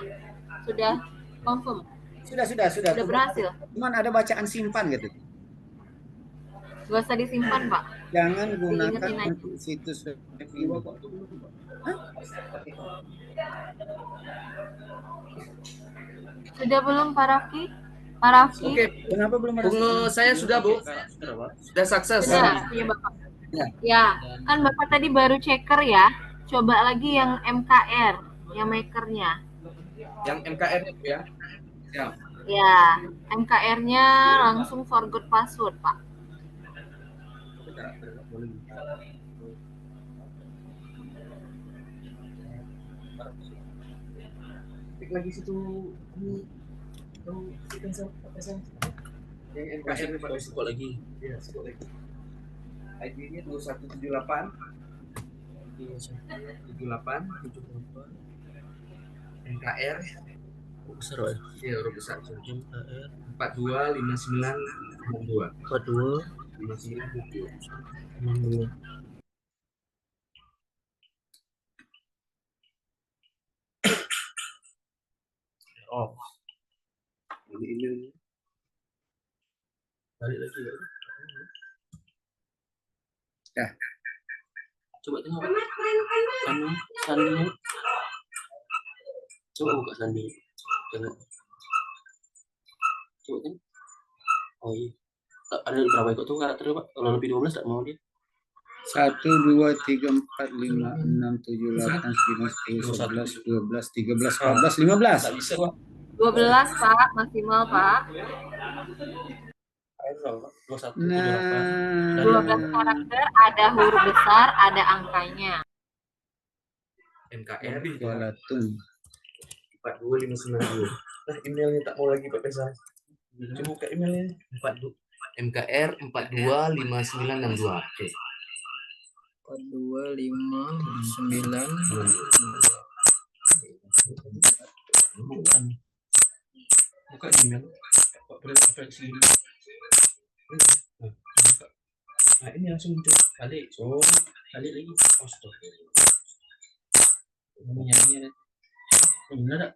Sudah confirm? Sudah. Sudah berhasil? Cuman ada bacaan simpan gitu. Nggak usah disimpan Pak. Jangan gunakan Diingetin aja. untuk situs web ini. Sudah belum Pak Rafki? Pak Rafki? Oke, Kenapa belum ada? saya sudah Bu. Sudah sukses. Sudah, punya Bapak. Ya. Ya, kan Bapak tadi baru checker ya. Coba lagi yang MKR, yang makernya. Yang MKR ya. Ya. Ya, MKR-nya langsung forgot password, Pak. Klik lagi situ ini. Yang MKR Masuk masuk lagi. ya, sekali lagi. ID-nya 2178 Iya, 78 78 MKR besar Pak. ya huruf besar MKR 425962 42 5962. 62. Oh, Ini balik lagi Pak. Ya. Coba tengok sandinya. Coba buka sandi. Tengok. Coba tengok. Oh iya. Ada berapa ekor tuh karakternya Pak? Kalau lebih 12 tak mau dia. 1, 2, 3, 4, 5, 6, 7, 8, 9, 10, 11, 12, 13, 14, 15. Tak bisa Pak. 12, Pak, maksimal, Pak. Ayo Pak. 21 Nah, 12 karakter, ada huruf besar, ada angkanya. MKR Kuala Tung. 42592. Nah, emailnya tak mau lagi pakai saya. Coba buka emailnya. MKR 425962. Oke. 4259 bukan. Buka email. Apa sih? Nah, ini langsung muncul balik. So, balik lagi. Oh, stop. Ini nyanyi. Benar tak?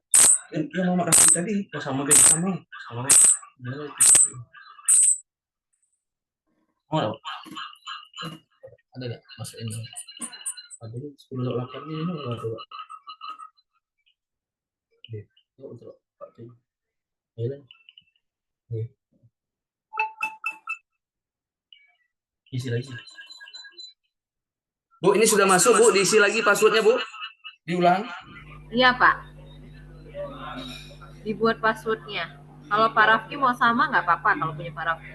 Yang Muhammad Rafi tadi. Oh, sama Ben. Sama. Benar. Oh, ada nggak masuk ini? Ada 10.8 ini nggak ada Pak? Nih, untuk Pak Tim. Ya kan? Nih. lagi. Bu, ini sudah masuk, Bu. Diisi lagi passwordnya, Bu. Diulang. Iya, Pak. Dibuat passwordnya. Kalau Pak Rafki mau sama nggak apa-apa kalau punya Pak Rafki.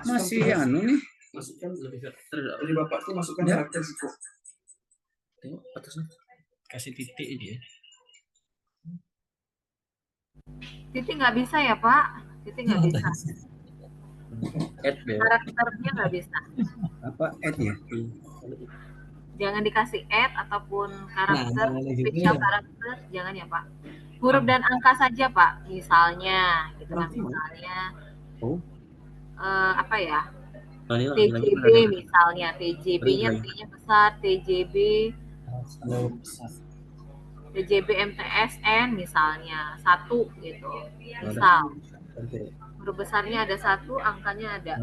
Masih anu nih. Masukkan lebih karakter. Jadi Bapak tuh masukkan Ya. karakter Ziko. Tengok atasnya. Kasih titik ini ya. Titik nggak bisa ya, Pak? Titik nggak bisa. Add ya. Karakternya nggak bisa. Apa add-nya? Jangan dikasih add ataupun karakter, Nah, gitu spesial ya. karakter, jangan ya, Pak. Huruf dan angka saja, Pak. Misalnya, gitu kan, misalnya Oh. apa ya? Lagi TJB misalnya, TJB-nya T-nya besar, TJB MTSN misalnya 1 gitu. Misal huruf besarnya ada 1, angkanya ada.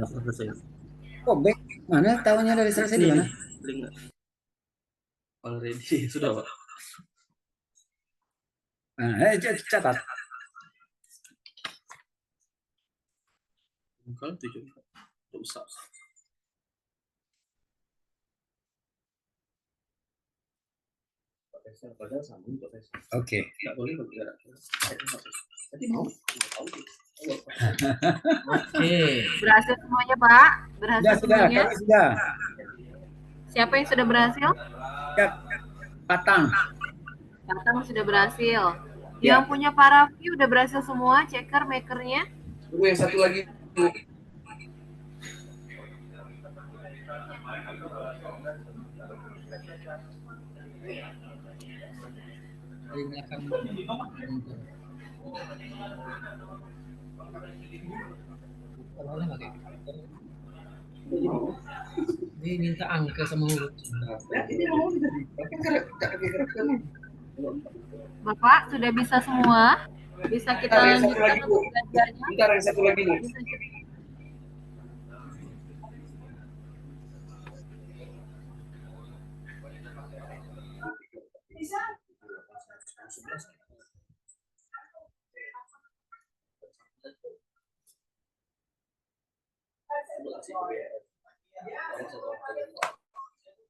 Oh, back. Mana tahunya dari selesai di mana? Already sudah, Pak. Nah, catat. Kalau 7 usah. Oke. Tidak boleh bergerak. Tadi mau. Oke. Berhasil semuanya, Pak? Berhasil Sudah, semuanya? kami sudah. Siapa yang sudah berhasil? Patang. Tatang sudah berhasil. Ya. Yang punya Pak Raffi udah berhasil semua, checker makernya. Bu, yang satu lagi, Bu. Dia minta angka sama huruf. Bapak sudah bisa semua? Bisa kita Bentar, yang satu lanjutkan lagi, Bu. untuk belajarnya? Bentar, yang satu lagi, Bu. Bisa kita-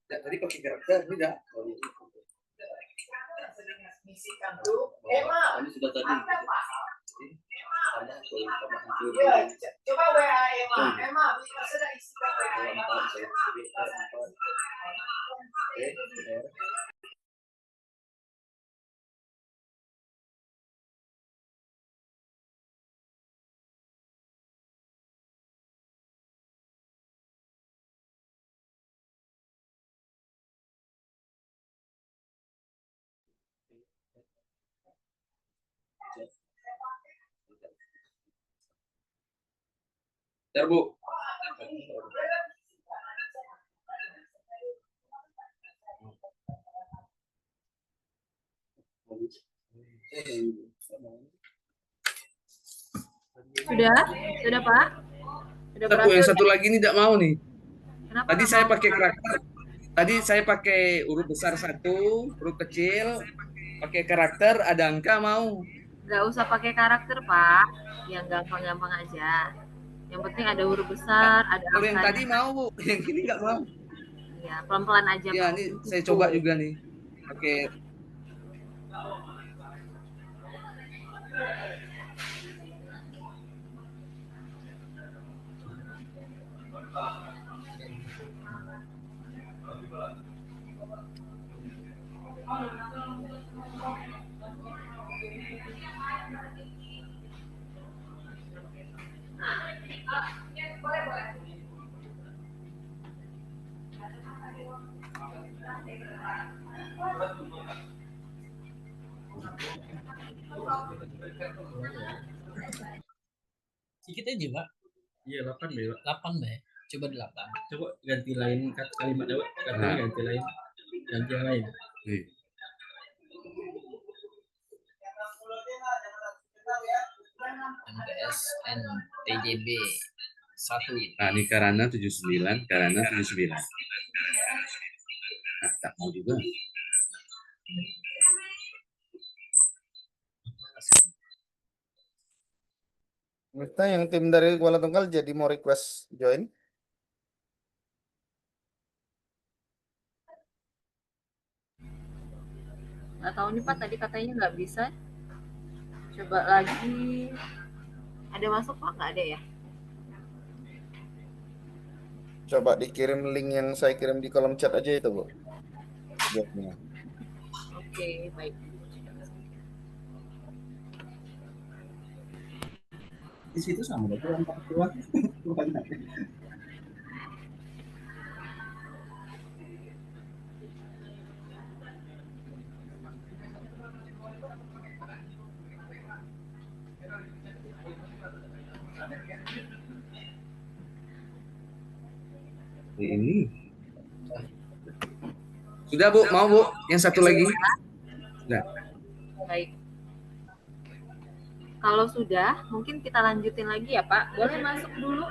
Ya, tadi pakai karakter, tidak. Ini sudah tadi. Coba WA Emma sudah isi Bentar, Bu. Sudah? Sudah, Pak? Sudah Bentar, Bu, yang berhasil? satu lagi ini tidak mau nih. Kenapa Tadi nggak saya mau? pakai karakter. Tadi saya pakai huruf besar 1, huruf kecil, pakai karakter, ada angka mau. Nggak usah pakai karakter, Pak. Yang gampang-gampang aja. Yang penting ada huruf besar, ada Kalau yang angkanya. tadi mau, Bu. Yang ini nggak mau. Ya, pelan-pelan aja, Ya, Pak. ini saya coba juga nih. Oke. Sedikit aja, Pak. Iya, 8 deh, Pak. 8 deh. Coba 8. Coba ganti lain kalimatnya, Pak. Katanya ganti lain. Ganti yang lain. MTSN TJB 1. Nah, ini Karana 79, Karana 79. Nah, tak mau juga. Miftah yang tim dari Kuala Tunggal jadi mau request join. Nggak tahu nih Pak, tadi katanya nggak bisa. Coba lagi. Ada masuk Pak? Nggak ada ya? Coba dikirim link yang saya kirim di kolom chat aja itu, Bu. Joinnya. Oke, baik. Di situ sama dengan 42. Ini. Sudah Bu, mau Bu? Yang satu lagi? Sudah. Baik. Kalau sudah, mungkin kita lanjutin lagi ya Pak. Boleh masuk dulu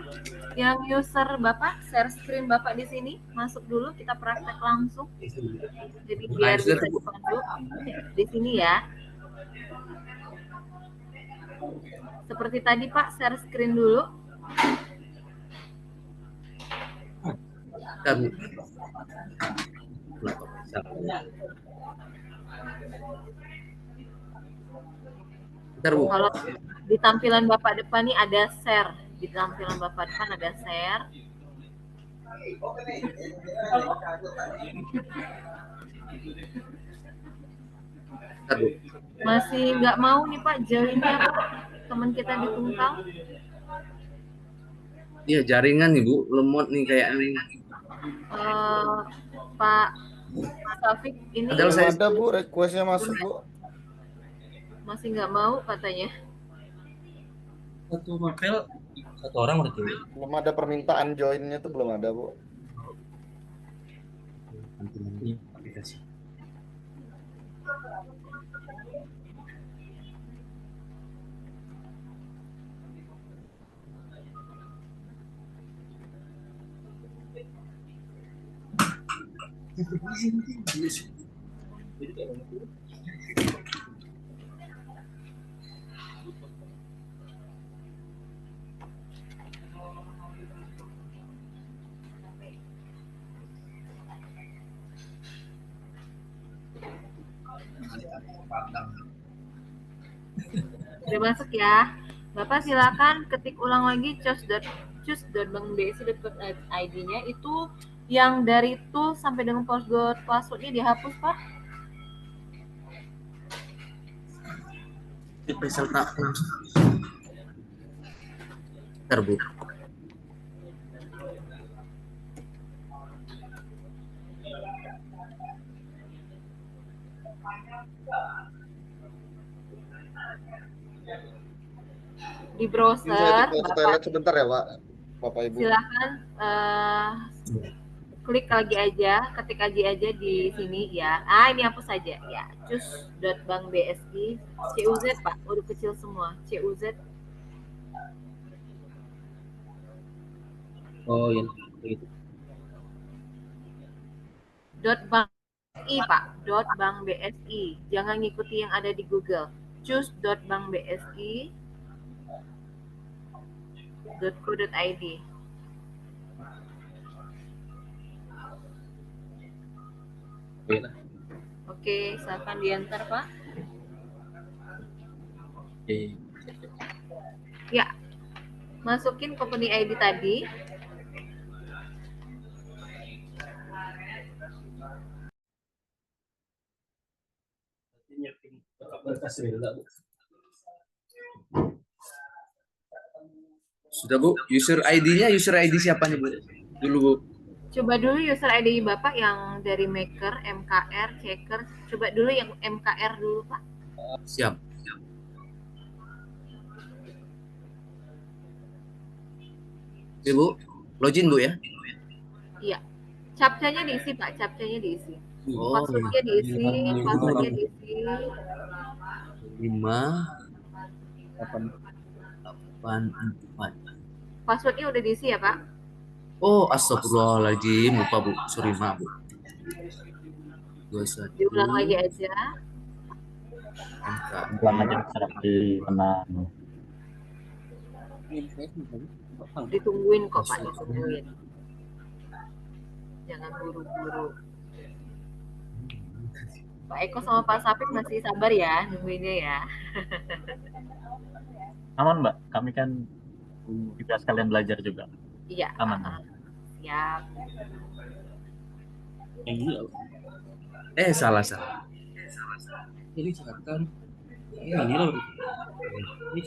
yang user Bapak, share screen Bapak di sini. Masuk dulu, kita praktek langsung. Jadi biar sudah, bisa Bu. dipandu di sini ya. Seperti tadi Pak, share screen dulu. Bentar, Bu. Bentar, Bu. Kalau di tampilan Bapak depan nih ada share. Di tampilan Bapak depan ada share. Bentar, Bu. Masih nggak mau nih Pak joinnya Pak, teman kita di Tungkal. Iya, jaringan nih Bu, lemot nih kayaknya. Pak Taufik ini Padahal Belum ada, Bu, requestnya masuk, Bu. masih nggak mau katanya. Satu mapel satu orang udah tuh. Belum ada permintaan joinnya tuh belum ada, Bu. Nanti aplikasi. Udah masuk ya. Bapak silakan ketik ulang lagi choose.bangbsi.id-nya itu yang dari tool sampai dengan passwordnya dihapus Pak. Spesial tak. Bentar, Bu. Di browser Saya ke Bapak toilet sebentar ya, Pak. Bapak Ibu. silakan klik lagi aja, ketik aja di sini ya. Ini hapus saja ya. choose.bangbsi CUZ Pak, huruf kecil semua. CUZ. Oh yang itu. .bank BSI Pak, .bank BSI. Jangan ngikuti yang ada di Google. choose.bankbsi .co.id. Oke, silakan diantar Pak. Oke. Ya, masukin company ID tadi. Sudah Bu, user ID-nya user ID siapa nih Bu? Dulu Bu. Coba dulu user ID Bapak yang dari Maker, MKR, Checker. Coba dulu yang MKR dulu Pak. Siap. Oke Bu, login Bu ya? Iya. Captcha-nya diisi Pak, captcha-nya diisi. Oh, Passwordnya diisi, passwordnya diisi. 584. Passwordnya udah diisi ya Pak? Oh, astagfirullahaladzim, lupa Bu. Sorry, maaf Bu. 21. Diulang lagi aja. MK. Ulang aja cara di tenang. Ditungguin kok Pak, ditungguin. Jangan buru-buru. Pak Eko sama Pak Sapik masih sabar ya nungguinnya ya. Aman Mbak, kami kan juga sekalian belajar juga. Iya. Aman. Siap. Salah. Ini silakan. Ini loh. Ini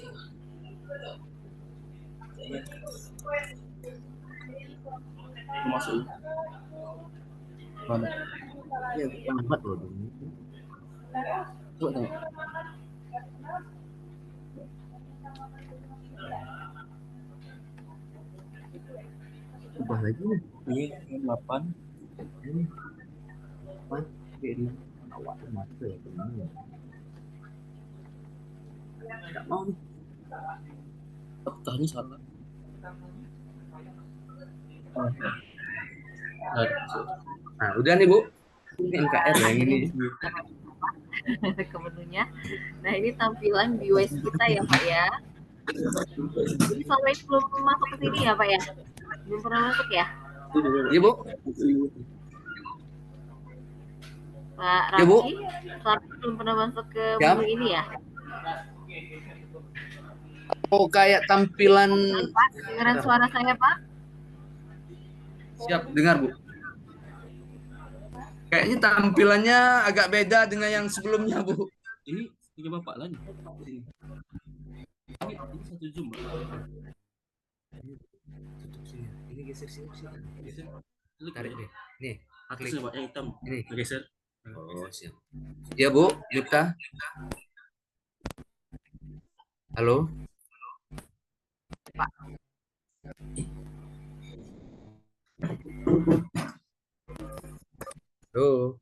masuk. Mana? Ya, lambat loh. Coba tengok. Ubah lagi nih. Ini 8. Ini 8. Ini awak mata ya benar. Enggak mau nih. Tanya salah. Nah, udah nih Bu. Ini NKR yang ini. Ke menunya. Nah, ini tampilan BWS kita ya Pak ya. Ini selama ini belum masuk ke sini ya Pak ya? Belum pernah masuk ya? Iya Bu. Pak Ya, Bu. Raffi, selama ini belum pernah masuk ke Siap. menu ini ya? Oh, kayak tampilan. Pak, dengaran suara saya Pak? Siap, dengar Bu. Kayaknya tampilannya agak beda dengan yang sebelumnya Bu. Ini punya Bapak lagi. Ini satu zoom, Mbak. Ini geser sini. Geser. Tarik deh. Nih, Atasnya Pak yang hitam. Ini. Geser. Oh, siap. Ya Bu, Lipta. Halo. Pak. Halo.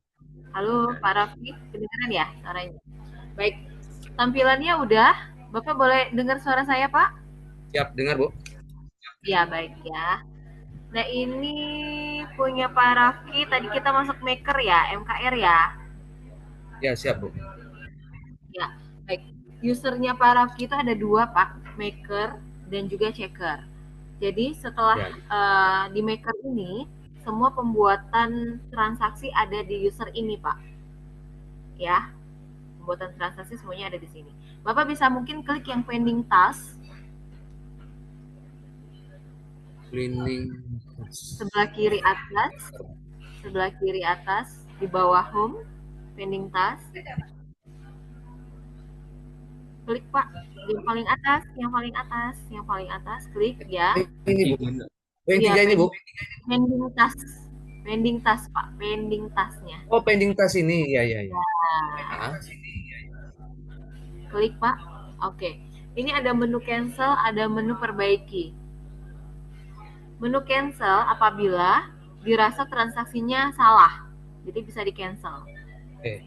Halo Pak Raffi, kedengaran ya suaranya? Baik, tampilannya udah. Bapak boleh dengar suara saya Pak? Siap, dengar Bu. Ya, baik ya. Nah, ini punya Pak Raffi, tadi kita masuk maker ya, MKR ya? Ya, siap Bu. Ya, baik. Usernya Pak Raffi itu ada 2 Pak, maker dan juga checker. Jadi setelah di maker ini, semua pembuatan transaksi ada di user ini Pak. Ya, pembuatan transaksi semuanya ada di sini. Bapak bisa mungkin klik yang pending task. Cleaning. Sebelah kiri atas di bawah home pending task, klik Pak yang paling atas klik ya. Ini Bu. Yang tiga ini Bu. Pending task Pak, pending tasknya. Oh, pending task ini. Ya. Nah, klik Pak. Oke, ini ada menu cancel, ada menu perbaiki. Menu cancel apabila dirasa transaksinya salah, jadi bisa di cancel.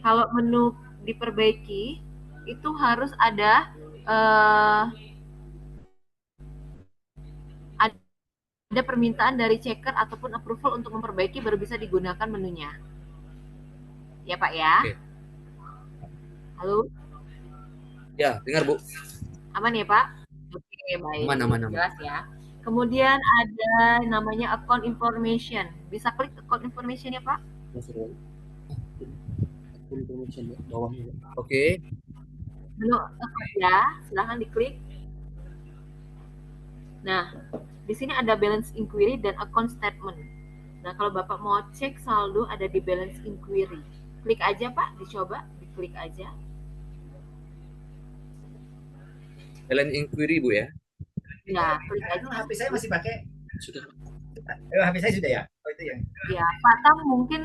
Kalau menu diperbaiki itu harus ada permintaan dari checker ataupun approval untuk memperbaiki baru bisa digunakan menunya. Ya Pak ya. Halo. Ya, dengar Bu. Aman ya Pak? Oke, baik. Aman. Jelas ya. Kemudian ada namanya account information. Bisa klik account information ya Pak? Oke. Menu account ya, silahkan diklik. Nah, di sini ada balance inquiry dan account statement. Nah, kalau Bapak mau cek saldo ada di balance inquiry. Klik aja Pak, dicoba, diklik aja. Balance inquiry Bu ya. Ya, klik aja. HP saya masih pakai. Sudah. HP saya sudah ya. Oh itu yang. Ya, Pak Tam mungkin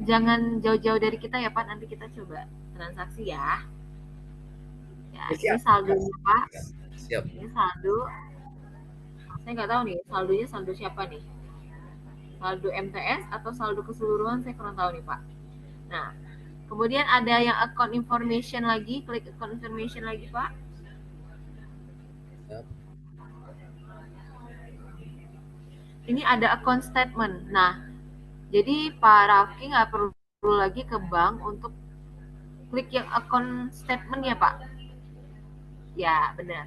jangan jauh-jauh dari kita ya Pak. Nanti kita coba transaksi ya. Ya, ini saldonya Pak. Siap. Ini saldo. Saya nggak tahu nih saldonya saldo siapa nih. Saldo MTS atau saldo keseluruhan saya kurang tahu nih Pak. Nah, kemudian ada yang account information lagi. Klik account information lagi Pak. Ini ada account statement. Nah, jadi Pak Raffi nggak perlu lagi ke bank untuk klik yang account statement ya Pak. Ya, benar.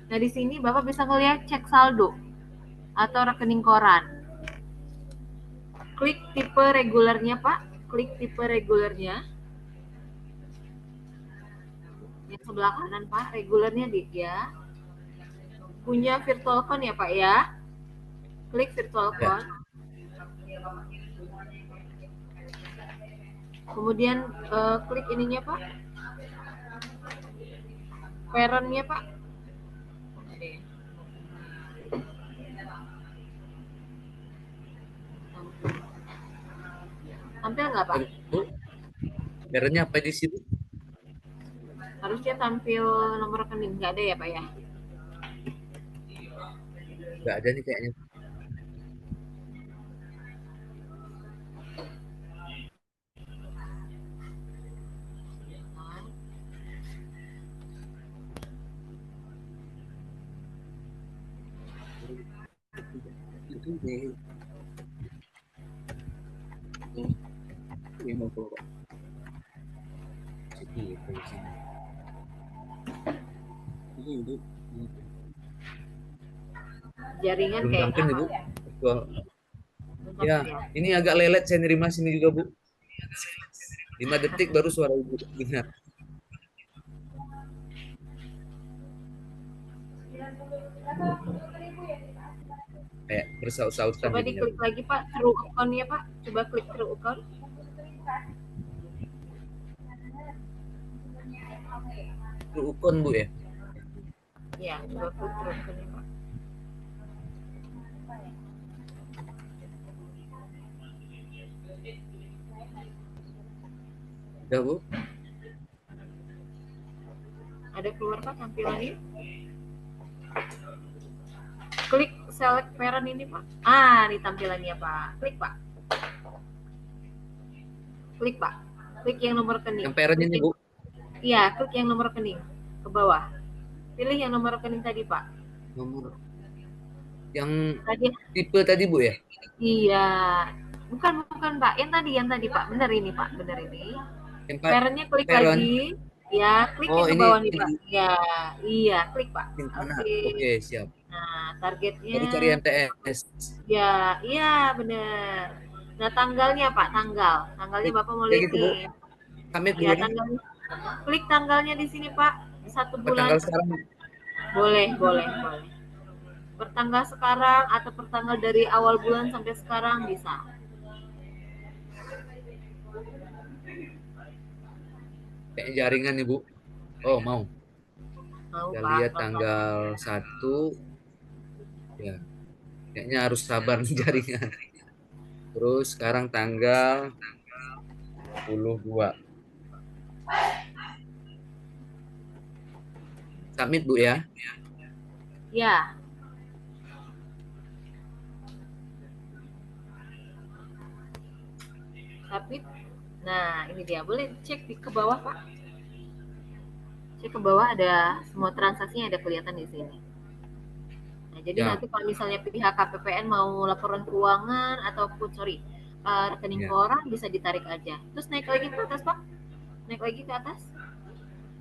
Nah, di sini Bapak bisa ngelihat cek saldo atau rekening koran. Klik tipe regulernya, Pak. Klik tipe regulernya. Yang sebelah kanan, Pak. Regulernya ya. Punya virtual account ya, Pak ya. Klik virtual account. Kemudian klik ininya, Pak. Parent-nya, Pak. Tampil nggak, Pak? Bu, parent-nya apa di situ? Harusnya tampil nomor rekening. Nggak ada ya, Pak ya? Nggak ada nih kayaknya. Jaringan Belum kayak tampil nih, Bu. belum Ya, tampil. ini agak lelet saya nerima sini juga, Bu. 5 detik baru suara Ibu dengar. Kayak bersaut-sautan Coba jadinya, diklik Bu. lagi, Pak, true account ya, Pak. Coba klik true account. Rukun, Bu ya. Ya, coba klik true account ya, Pak. Udah, Bu. Ada keluar, Pak, tampilannya. Klik select parent ini, Pak. Ah, ini tampilannya, Pak. Klik, Pak. Klik, Pak. Klik yang nomor rekening. Yang parent ini, Bu. Iya, klik yang nomor rekening ke bawah. Pilih yang nomor rekening tadi, Pak. Nomor yang Tadi. tipe tadi, Bu ya? Iya. Bukan, Pak. Yang tadi, Pak. Benar ini, Pak. Benar ini. Yang Parent-nya klik parent. lagi. Ya, klik yang ke ini bawah nih, Pak. Ya, iya, klik, Pak. Oke, siap. Nah, targetnya. Baru cari MTS. Ya, iya, benar. Nah, tanggalnya, Pak, tanggalnya Bapak mau lihat gitu, Bu. nih. Kami Ya, tanggalnya. Klik tanggalnya di sini, Pak. 1 bulan. Tanggal sekarang. Boleh. Pertanggal sekarang atau pertanggal dari awal bulan sampai sekarang bisa. Kayak jaringan nih, Bu. Oh, mau. Kita Pak. lihat tanggal 1. Ya. Kayaknya harus sabar nih jaringan. Terus sekarang tanggal 22. Submit, Bu ya. Ya. Submit. Nah, ini dia. Boleh cek di ke bawah, Pak. Cek ke bawah, ada semua transaksinya ada kelihatan di sini. Nah, jadi nanti kalau misalnya pihak KPPN mau laporan keuangan ataupun rekening koran bisa ditarik aja. Terus naik lagi ke atas, Pak. Naik lagi ke atas.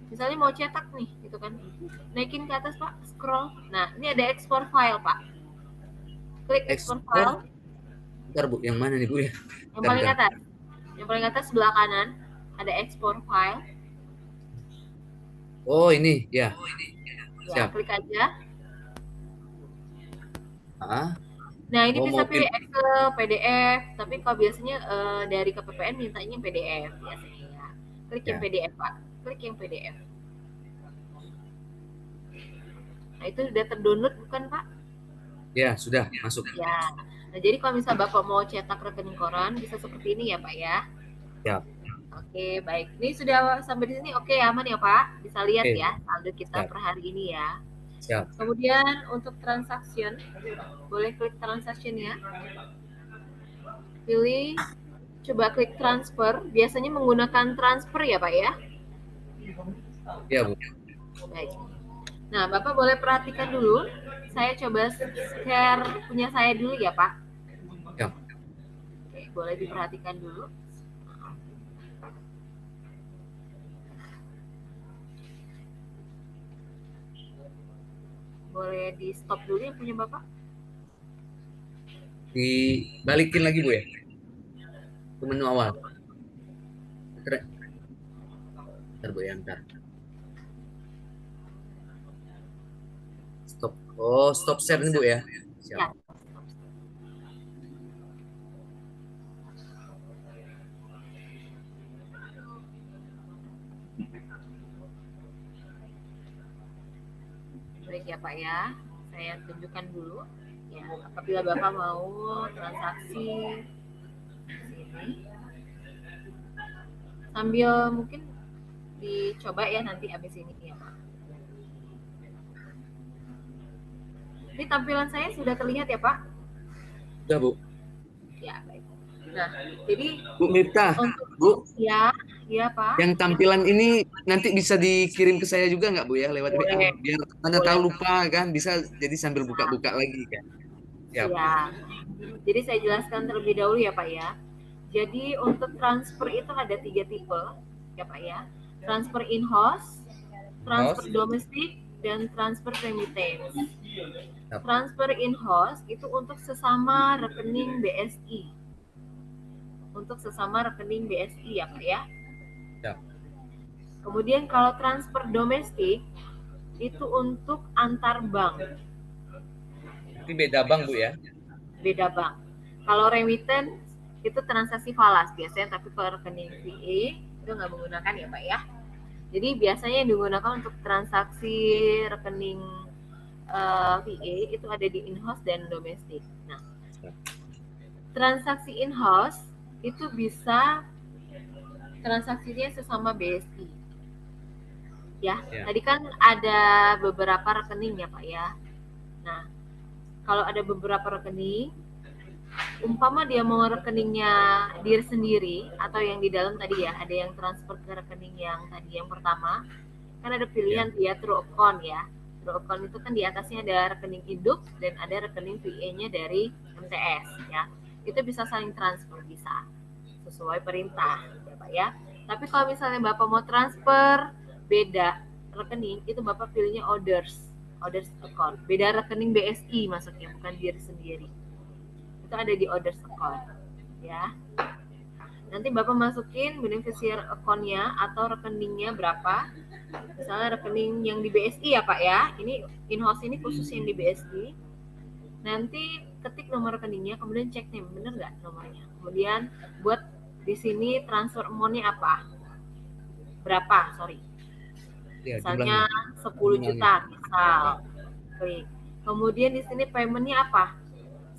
Misalnya mau cetak nih, gitu kan. Naikin ke atas, Pak. Scroll. Nah, ini ada export file, Pak. Klik export file. Bentar, Bu. Yang mana nih, Bu ya? Yang paling atas. Yang paling atas sebelah kanan ada export file. Oh, ini. Ya. Ya, klik aja. Nah, ini Oh, bisa pilih Excel, PDF, tapi kalau biasanya dari KPPN mintanya PDF biasanya ya. Klik yang PDF, Pak. Klik yang PDF. Nah, itu sudah terdownload bukan, Pak? Ya, sudah masuk. Ya. Nah, jadi kalau misalnya Bapak mau cetak rekening koran bisa seperti ini ya, Pak ya. Ya. Oke, baik. Ini sudah sampai di sini oke, aman ya, Pak? Bisa lihat ya saldo kita per hari ini ya. Siap. Kemudian untuk transaction, boleh klik transaction ya. Pilih, coba klik transfer. Biasanya menggunakan transfer ya, Pak ya? Iya, Bu. Baik. Nah, Bapak boleh perhatikan dulu. Saya coba share punya saya dulu ya, Pak. Ya. Oke, boleh diperhatikan dulu. Boleh di stop dulu yang punya Bapak. Dibalikin lagi Bu ya ke menu awal. Ntar Bu ya, ntar. Stop. Oh, stop share nih Bu ya. Siap. Ya. Baik ya Pak ya, saya tunjukkan dulu. Ya, apabila Bapak mau transaksi di sini, sambil mungkin dicoba ya nanti habis ini ya Pak. Ini tampilan saya sudah terlihat ya Pak? Udah Bu. Ya baik. Nah, jadi Bu Miftah, untuk Bu, ya Pak. yang tampilan ini nanti bisa dikirim ke saya juga nggak Bu ya lewat WA? Boleh. Biar Anda Boleh. tahu lupa kan, bisa jadi sambil buka-buka lagi kan. Siap. Ya. Jadi saya jelaskan terlebih dahulu ya Pak ya. Jadi untuk transfer itu ada 3 tipe ya Pak ya. Transfer in-house, transfer domestik, dan transfer remittance. Transfer in-house itu untuk sesama rekening BSI. Untuk sesama rekening BSI ya Pak ya. Siap. Kemudian kalau transfer domestik itu untuk antar bank. Ini beda bank Bu ya? Beda bank. Kalau remittance itu transaksi falas biasanya, tapi kalau rekening VA itu nggak menggunakan ya Pak ya. Jadi biasanya yang digunakan untuk transaksi rekening VA itu ada di in-house dan domestik. Nah, transaksi in-house itu bisa transaksinya sesama BSI. Ya, tadi kan ada beberapa rekening ya Pak ya. Nah, kalau ada beberapa rekening, umpama dia mau rekeningnya diri sendiri atau yang di dalam tadi ya, ada yang transfer ke rekening yang tadi yang pertama, kan ada pilihan via true account ya. True account itu kan di atasnya ada rekening induk dan ada rekening VA-nya dari MTS ya. Itu bisa saling transfer, bisa sesuai perintah ya Pak ya. Tapi kalau misalnya Bapak mau transfer beda rekening, itu Bapak pilihnya orders account. Beda rekening BSI maksudnya, bukan diri sendiri. Itu ada di orders account ya. Nanti Bapak masukin beneficiary account-nya atau rekeningnya berapa. Misalnya rekening yang di BSI ya Pak ya. Ini in-house ini khusus yang di BSI. Nanti ketik nomor rekeningnya, kemudian cek nih bener nggak nomornya. Kemudian buat di sini transfer amount-nya apa? Berapa? Sorry. Misalnya 10 juta misal. Klik. Kemudian di sini payment-nya apa?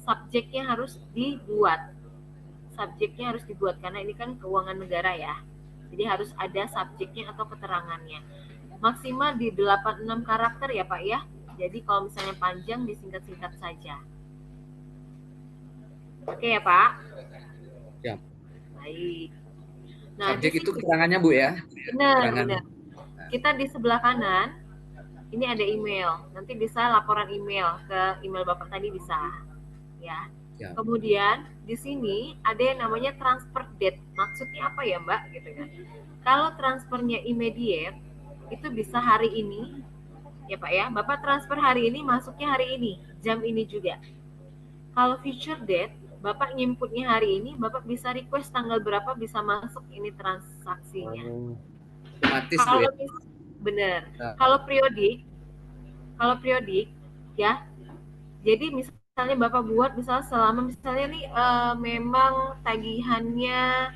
Subjeknya harus dibuat. Subjeknya harus dibuat karena ini kan keuangan negara ya. Jadi harus ada subjeknya atau keterangannya. Maksimal di 86 karakter ya Pak ya. Jadi kalau misalnya panjang disingkat-singkat saja. Oke ya Pak? Ya. Baik. Nah, subjek itu keterangannya Bu ya? Benar. Kita di sebelah kanan ini ada email. Nanti bisa laporan email ke email Bapak tadi bisa. Ya. Kemudian di sini ada yang namanya transfer date. Maksudnya apa ya Mbak? Gitu kan. Kalau transfernya immediate itu bisa hari ini, ya Pak ya. Bapak transfer hari ini, masuknya hari ini, jam ini juga. Kalau future date, Bapak nginputnya hari ini, Bapak bisa request tanggal berapa bisa masuk ini transaksinya. Otomatis kalau ya? Bener. Kalau periodik, ya. Jadi misalnya Bapak buat misalnya selama misalnya nih memang tagihannya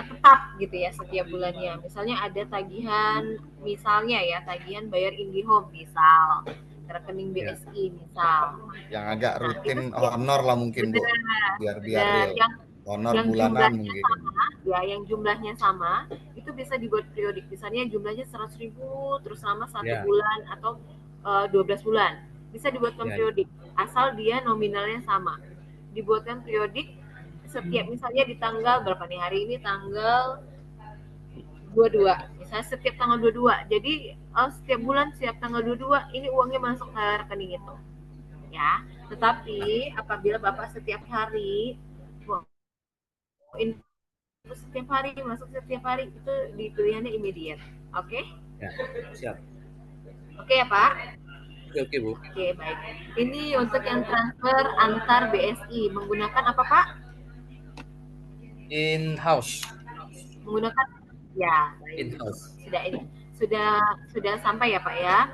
tetap gitu ya setiap bulannya. Misalnya ada tagihan, misalnya ya tagihan bayar IndiHome misal, rekening BSI misal. Yang agak rutin honor lah mungkin Bu, biar real. Honor bulanan mungkin. Ya, yang jumlahnya sama, itu bisa dibuat periodik. Misalnya jumlahnya 100.000 terus selama 1 bulan atau 12 bulan. Bisa dibuatkan periodik, asal dia nominalnya sama. Dibuatkan periodik setiap misalnya di tanggal berapa nih, hari ini tanggal 22. Misalnya setiap tanggal 22. Jadi setiap bulan setiap tanggal 22 ini uangnya masuk ke rekening itu. Ya. Tetapi apabila Bapak setiap hari masuk setiap hari itu di pilihannya immediate. Oke? Ya, siap. Oke ya Pak? Oke, Bu. Oke, baik. Ini untuk yang transfer antar BSI menggunakan apa, Pak? In-house. Menggunakan ya, baik. In-house. Sudah ini. Sudah sampai ya, Pak ya.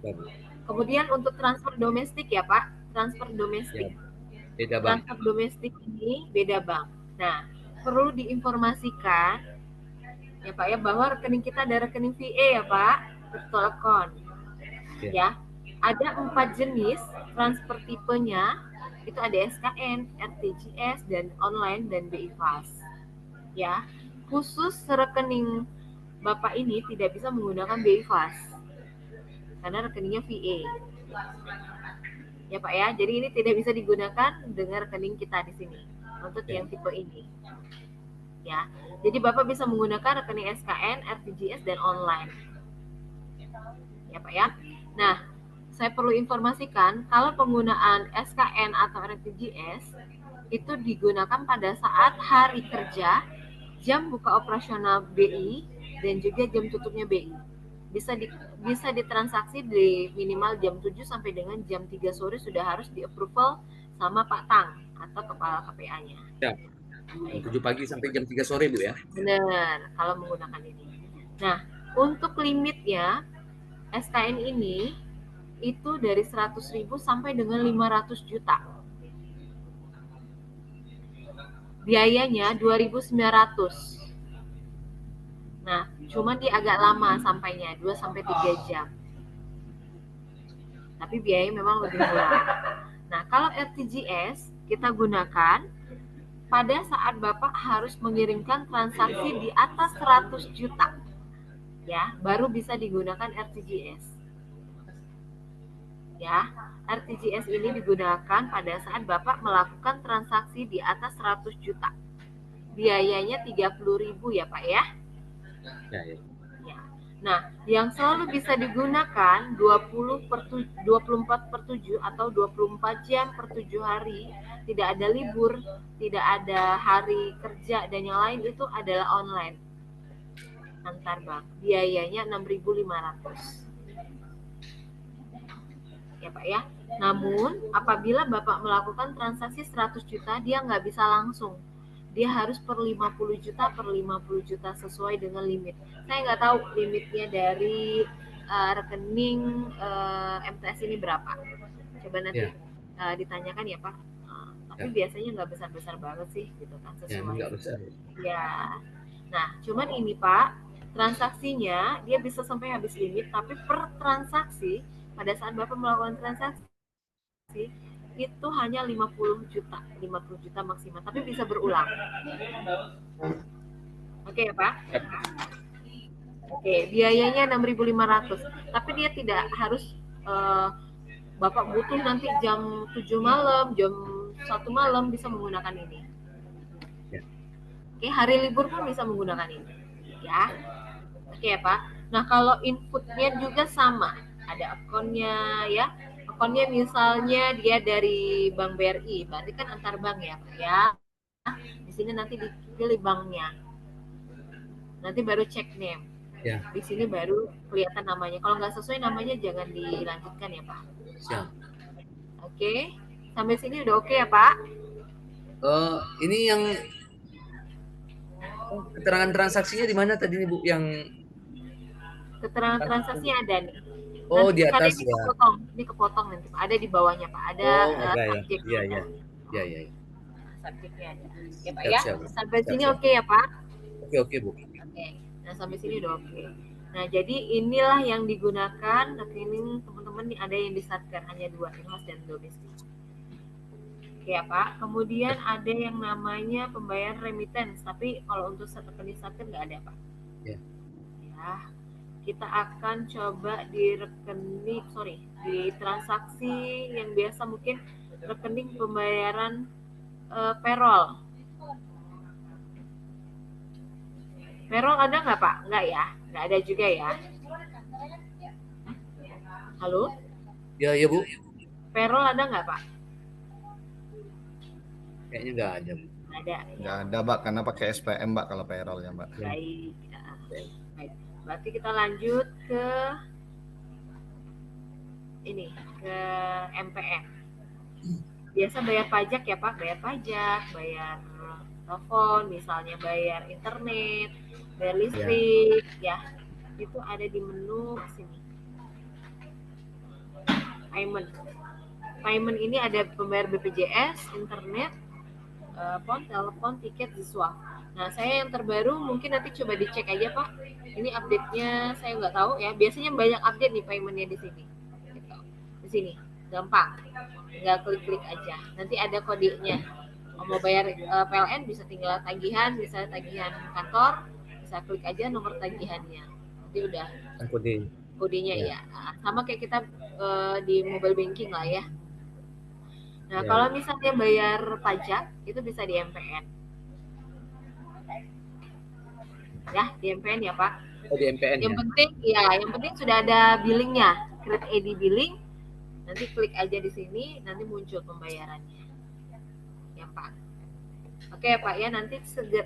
Ya, Bu. Kemudian untuk transfer domestik ya, Pak. Transfer domestik. Beda bank. Transfer domestik ini beda bank. Nah, perlu diinformasikan ya Pak ya bahwa rekening kita ada rekening VA ya Pak, virtual account. Ya, ada 4 jenis transfer tipenya. Itu ada SKN, RTGS, dan online dan BI Fast. Ya, khusus rekening Bapak ini tidak bisa menggunakan BI Fast karena rekeningnya VA. Ya Pak ya, jadi ini tidak bisa digunakan dengan rekening kita di sini untuk yang tipe ini. Ya, jadi Bapak bisa menggunakan rekening SKN, RTGS, dan online. Ya Pak ya. Nah, saya perlu informasikan kalau penggunaan SKN atau RTGS itu digunakan pada saat hari kerja, jam buka operasional BI, dan juga jam tutupnya BI. Bisa ditransaksi di minimal jam 7 sampai dengan jam 3 sore sudah harus di-approval sama Pak Tang atau kepala KPA-nya. Ya. Jam 7 pagi sampai jam 3 sore, Bu ya. Benar, kalau menggunakan ini. Nah, untuk limitnya SKN ini itu dari 100.000 sampai dengan 500 juta. Biayanya 2.900. Nah, cuman dia agak lama sampainya, 2 sampai 3 jam. Tapi biayanya memang lebih murah. Nah, kalau RTGS kita gunakan pada saat Bapak harus mengirimkan transaksi di atas 100 juta. Ya, baru bisa digunakan RTGS. Ya, RTGS ini digunakan pada saat Bapak melakukan transaksi di atas 100 juta. Biayanya 30.000 ya, Pak ya. Ya. Nah, yang selalu bisa digunakan 24/7 atau 24 jam per 7 hari, tidak ada libur, tidak ada hari kerja dan yang lain itu adalah online antar bank. Biayanya 6.500. Ya Pak ya. Namun apabila Bapak melakukan transaksi 100 juta, dia nggak bisa langsung. Dia harus per 50 juta sesuai dengan limit. Saya nggak tahu limitnya dari rekening MTS ini berapa. Coba nanti ditanyakan ya Pak. Tapi biasanya nggak besar-besar banget sih, gitu kan sesuai. Nggak besar. Ya. Nah, cuman ini Pak, transaksinya dia bisa sampai habis limit, tapi per transaksi pada saat Bapak melakukan transaksi itu hanya 50 juta maksimal, tapi bisa berulang. Oke ya Pak? Oke, biayanya 6.500, tapi dia tidak harus Bapak butuh nanti jam 7 malam, jam 1 malam bisa menggunakan ini. Oke, hari libur pun bisa menggunakan ini. Ya. Oke ya Pak. Nah, kalau inputnya juga sama. Ada akunnya ya. Akunnya misalnya dia dari Bank BRI, berarti kan antar bank ya Pak ya. Di sini nanti dipilih banknya. Nanti baru check name. Ya. Di sini baru kelihatan namanya. Kalau nggak sesuai namanya jangan dilanjutkan ya Pak. Siap. Oke. Sampai sini udah oke ya Pak? Ini yang keterangan transaksinya di mana tadi nih Bu? Yang keterangan transaksinya ada nih. Oh, nanti di atas ini ya. Ini kepotong nanti Pak. Ada di bawahnya Pak. Ada subjeknya. Iya. Subjeknya ada. Ya Pak ya. Siap. Sampai sini oke ya Pak? Oke Bu. Oke. Nah, sampai sini udah oke. Nah, jadi inilah yang digunakan rekening teman-teman nih, ada yang di Satker hanya 2, in-house dan domestik. Oke ya Pak. Kemudian ada yang namanya pembayaran remittance, tapi kalau untuk rekening Satker nggak ada Pak. Ya. Kita akan coba di transaksi yang biasa mungkin rekening pembayaran payroll. Payroll ada nggak Pak? Nggak ya? Nggak ada juga ya? Halo? Ya Bu. Payroll ada nggak Pak? Kayaknya nggak ada. Nggak ada Mbak, karena pakai SPM Mbak kalau payroll ya Mbak. Baik. Baik. Berarti kita lanjut ke ini ke MPN. Biasa bayar pajak ya Pak, bayar pajak, bayar telepon, misalnya bayar internet, bayar listrik, ya. Itu ada di menu sini. Payment. Payment ini ada pembayar BPJS, internet, telepon, tiket, siswa. Nah, saya yang terbaru mungkin nanti coba dicek aja Pak. Ini update-nya saya nggak tahu ya. Biasanya banyak update nih payment-nya di sini. Gitu. Di sini, gampang. Tinggal klik-klik aja. Nanti ada kodenya. Mau bayar PLN bisa tinggal tagihan, bisa tagihan kantor, bisa klik aja nomor tagihannya. Nanti udah kodenya ya. Nah, sama kayak kita di mobile banking lah ya. Nah, kalau misalnya bayar pajak itu bisa di MPN. Ya, di MPN ya, Pak. Oh, di MPN yang ya. yang penting sudah ada billingnya, create ID billing. Nanti klik aja di sini, nanti muncul pembayarannya. Ya, Pak. Oke, Pak ya, nanti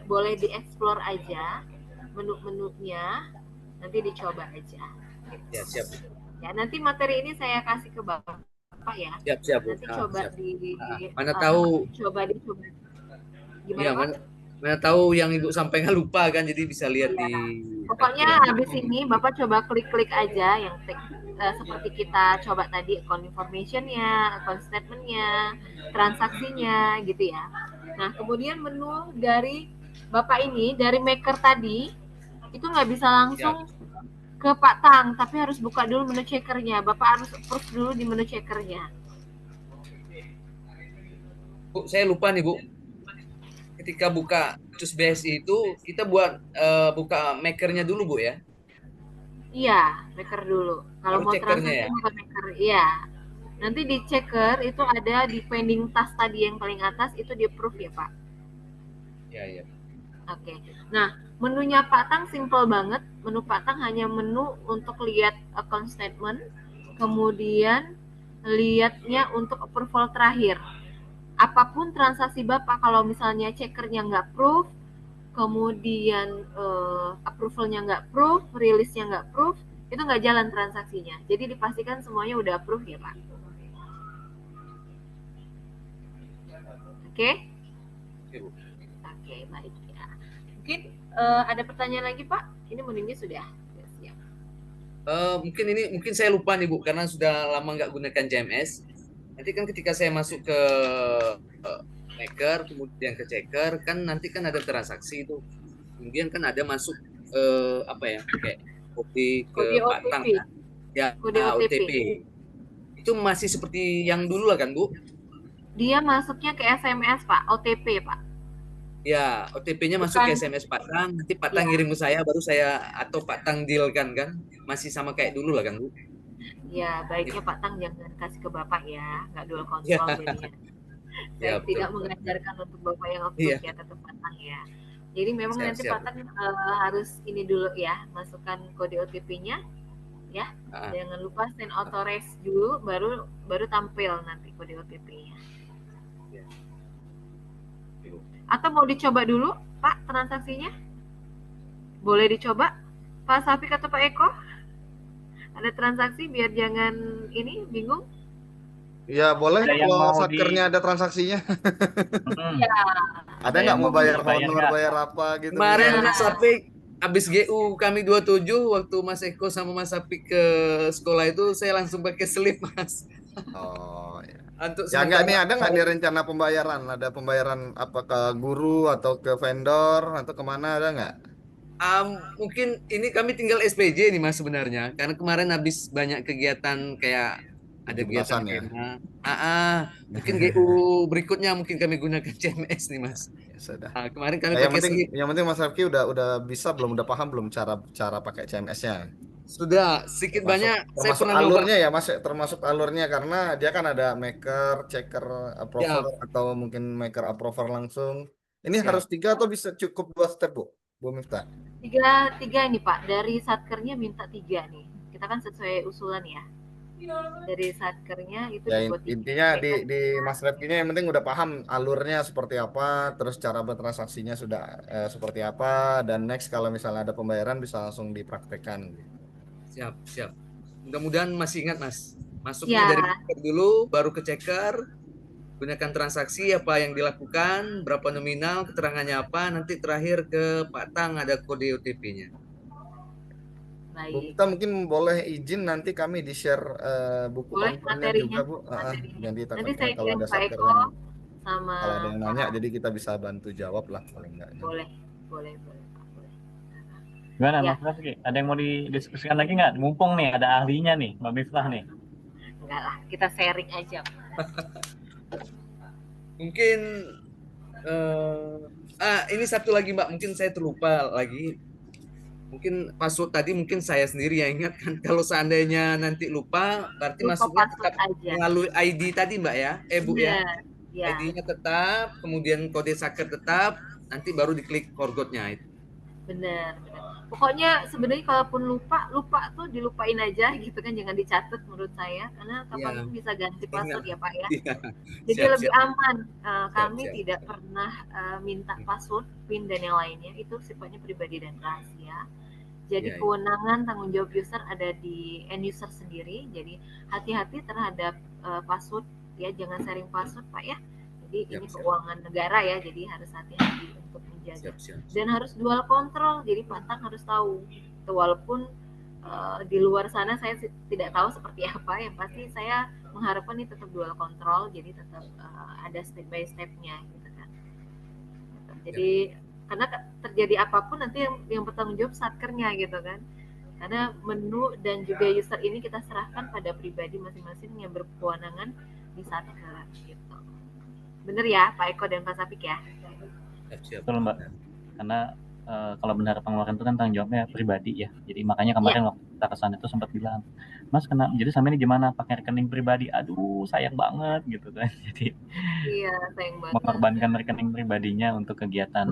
boleh dieksplor aja menu-menunya. Nanti dicoba aja. Ya, siap. Ya, nanti materi ini saya kasih ke Bapak ya. Siap. Nanti coba siap. Mana tahu coba dicoba. Gimana, ya, Pak? Mana tahu yang Ibu sampaikan lupa kan, jadi bisa lihat di pokoknya habis ini Bapak coba klik-klik aja yang seperti kita coba tadi, account information-nya, account statement-nya, transaksinya gitu ya. Nah, kemudian menu dari Bapak ini, dari maker tadi itu nggak bisa langsung ke Pak Tang, tapi harus buka dulu menu checkernya. Bapak harus approve dulu di menu checkernya. Bu, saya lupa nih Bu. Ketika buka Cus BSI itu kita buat buka makernya dulu Bu ya? Iya, maker dulu. Kalau mau transaksi buka maker, iya. Nanti di checker itu ada di pending task tadi yang paling atas itu di approve ya Pak. Iya. Oke. Nah, menunya Pak Tang simple banget. Menu Pak Tang hanya menu untuk lihat account statement, kemudian lihatnya untuk approval terakhir. Apapun transaksi Bapak, kalau misalnya checkernya nggak proof, kemudian approvalnya nggak proof, rilisnya nggak proof, itu nggak jalan transaksinya. Jadi dipastikan semuanya udah approve ya Pak. Oke? Oke, baik ya. Mungkin ada pertanyaan lagi Pak? Ini menunya sudah siap. Mungkin saya lupa nih Bu, karena sudah lama nggak gunakan JMS. Nanti kan ketika saya masuk ke maker, kemudian ke checker, kan nanti kan ada transaksi itu. Kemudian kan ada masuk kayak kode ke Pak Tang kan? Ya, kode OTP. Itu masih seperti yang dulu lah kan Bu? Dia masuknya ke SMS Pak, OTP Pak. Ya, OTP-nya masuk ke SMS Pak Tang, nanti Pak Tang ngirim ke saya, baru saya atau Pak Tang dealkan kan? Masih sama kayak dulu lah kan Bu? Ya, baiknya Pak Tang jangan kasih ke Bapak ya, nggak dual kontrol jadinya. Saya tidak mengajarkan untuk Bapak yang approve ya, tetap Pak Tang ya. Jadi memang nanti Pak Tang harus ini dulu ya, masukkan kode OTP-nya ya. Jangan lupa send authorize dulu, baru tampil nanti kode OTP-nya. Atau mau dicoba dulu Pak transaksinya? Boleh dicoba Pak Safik atau Pak Eko? Ada transaksi biar jangan ini bingung. Ya boleh kalau satkernya ada transaksinya. Ya. Ada nggak mau bayar honor, bayar apa gitu? Kemarin Mas Sapik habis GU kami 27 waktu Mas Eko sama Mas Sapik ke sekolah itu saya langsung pakai slip Mas. Oh ya. Untuk ya enggak nih, ada nggak di rencana pembayaran? Ada pembayaran apa ke guru atau ke vendor atau kemana, ada nggak? Mungkin ini kami tinggal SPJ nih Mas sebenarnya, karena kemarin habis banyak kegiatan kayak ada kegiatan ya. Mungkin GU berikutnya mungkin kami gunakan CMS nih Mas. Ya, sudah. Kemarin kami pakai yang penting Mas Rafki udah bisa belum, udah paham belum cara pakai CMS-nya? Sudah sedikit banyak. Saya pernah alurnya ya Mas, termasuk alurnya karena dia kan ada maker, checker, approver atau mungkin maker approver langsung. Ini harus 3 atau bisa cukup 2 step Bu Miftah? 3 nih Pak, dari satkernya minta 3 nih. Kita kan sesuai usulan ya. Dari satkernya itu ya, intinya di Mas Rafkinya yang penting udah paham alurnya seperti apa, terus cara bertransaksinya sudah seperti apa, dan next kalau misalnya ada pembayaran bisa langsung dipraktekkan. Siap. Mudah-mudahan masih ingat Mas. Masuknya Ya, dari checker dulu, baru ke checker, gunakan transaksi apa yang dilakukan, berapa nominal, keterangannya apa, nanti terakhir ke Pak Tang ada kode OTP-nya. Bu baik. Mifta mungkin boleh izin nanti kami di-share buku Boleh panduannya juga, materinya, Bu. materinya. Jadi Nanti kan saya kalau kirim ada Pak satker Eko yang sama kalau ada yang nanya, Pak. jadi kita bisa bantu jawab lah paling enggaknya. Boleh, boleh, boleh, Pak. Boleh. Gimana Ya, Mas Raffi? Ada yang mau didiskusikan lagi nggak? Mumpung nih ada ahlinya nih, Mbak Miftah nih. enggak lah, kita sharing aja. Mungkin ini satu lagi Mbak, mungkin saya terlupa lagi. Mungkin password tadi mungkin saya sendiri yang ingat kan. Kalau seandainya nanti lupa, berarti Lupa masuknya password tetap aja. melalui ID tadi Mbak ya, Bu ya. Iya, iya. ID-nya tetap, kemudian kode saker tetap, nanti baru diklik forgot-nya itu. Benar, benar. Pokoknya sebenarnya kalaupun lupa tuh dilupain aja gitu kan, jangan dicatat menurut saya, karena kapanpun Iya. bisa ganti password ya Pak ya. Iya. Jadi Siap, lebih siap. aman. Kami siap. tidak pernah minta password, PIN dan yang lainnya, itu sifatnya pribadi dan rahasia. Jadi Iya, iya. kewenangan tanggung jawab user ada di end user sendiri. Jadi hati-hati terhadap password ya, jangan sharing password Pak ya. Jadi Siap, ini siap. keuangan negara ya, jadi harus hati-hati untuk menjaga. Siap, siap. Dan harus dual kontrol, jadi Pak Tang harus tahu. Walaupun di luar sana saya tidak tahu seperti apa, yang pasti saya mengharapkan ini tetap dual kontrol, jadi tetap ada step by stepnya gitu kan. Jadi karena terjadi apapun nanti yang bertanggung jawab satkernya gitu kan. Karena menu dan juga user ini kita serahkan pada pribadi masing-masing yang berkewenangan di satker gitu. Bener ya Pak Eko dan Pak Sapik ya? Siap. Betul Mbak. Karena kalau benar pengeluaran itu kan tanggung jawabnya pribadi ya. Jadi makanya kemarin waktu kita kesana itu sempat bilang, Mas kena, jadi sama ini gimana pakai rekening pribadi? Aduh sayang banget gitu kan. Jadi iya sayang banget. Mengorbankan rekening pribadinya untuk kegiatan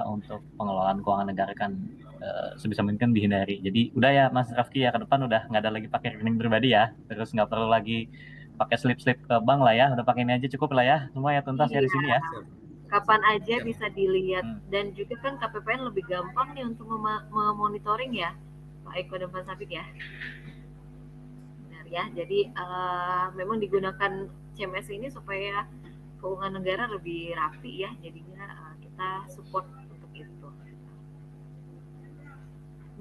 untuk pengelolaan keuangan negara kan sebisa mungkin dihindari. Jadi udah ya Mas Rafki ya, ke depan udah nggak ada lagi pakai rekening pribadi ya. Terus nggak perlu lagi pakai slip-slip ke bank lah ya. Udah pakai ini aja cukup lah ya. Semua ya tuntas ya di sini ya. Kapan aja bisa dilihat dan juga kan KPPN lebih gampang nih untuk memonitoring ya Pak Eko dan Pak Sapik ya. Benar ya. Jadi memang digunakan CMS ini supaya keuangan negara lebih rapi ya, jadinya kita support untuk itu.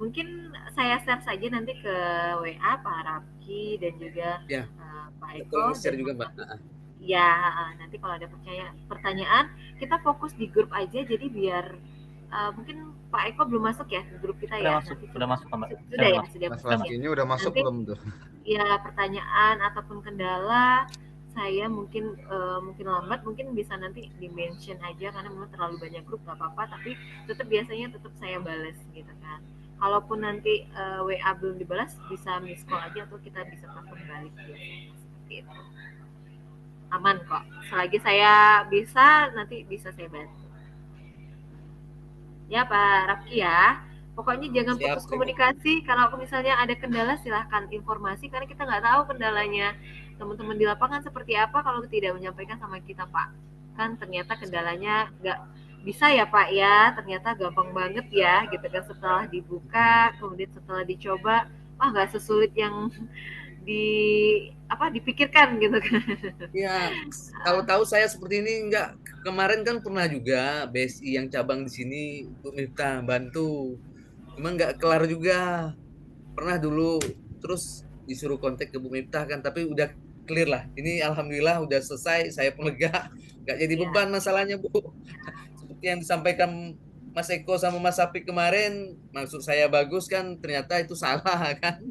Mungkin saya share saja nanti ke WA Pak Rafki dan juga Pak Eko. Share juga Mbak. Ya, nanti kalau ada pertanyaan, kita fokus di grup aja, jadi biar mungkin Pak Eko belum masuk ya ke grup kita ya. Udah masuk Mbak. Sudah ya, sudah Mas masuk. Rafki ini udah masuk nanti, belum tuh? Ya, pertanyaan ataupun kendala saya mungkin lambat, mungkin bisa nanti di mention aja karena memang terlalu banyak grup nggak apa-apa, tapi tetap saya balas gitu kan. Kalaupun nanti WA belum dibalas, bisa miss call aja atau kita bisa telepon balik biasanya seperti itu. Aman kok, selagi saya bisa nanti bisa saya bantu ya Pak Rafki ya. Pokoknya jangan putus komunikasi. Kalau misalnya ada kendala silahkan informasi, karena kita nggak tahu kendalanya teman-teman di lapangan seperti apa kalau tidak menyampaikan sama kita Pak. Kan ternyata kendalanya nggak bisa ya Pak ya, ternyata gampang banget ya gitu kan, setelah dibuka kemudian setelah dicoba nggak sesulit yang dipikirkan gitu kan. Iya, kalau tahu saya seperti ini enggak, kemarin kan pernah juga BSI yang cabang di sini Bu Miftah bantu, cuma nggak kelar juga. Pernah dulu terus disuruh kontak ke Bu Miftah kan, tapi udah clear lah. Ini alhamdulillah udah selesai, saya pun lega, nggak jadi beban masalahnya Bu. Seperti yang disampaikan Mas Eko sama Mas Sapik kemarin, maksud saya bagus kan, ternyata itu salah kan.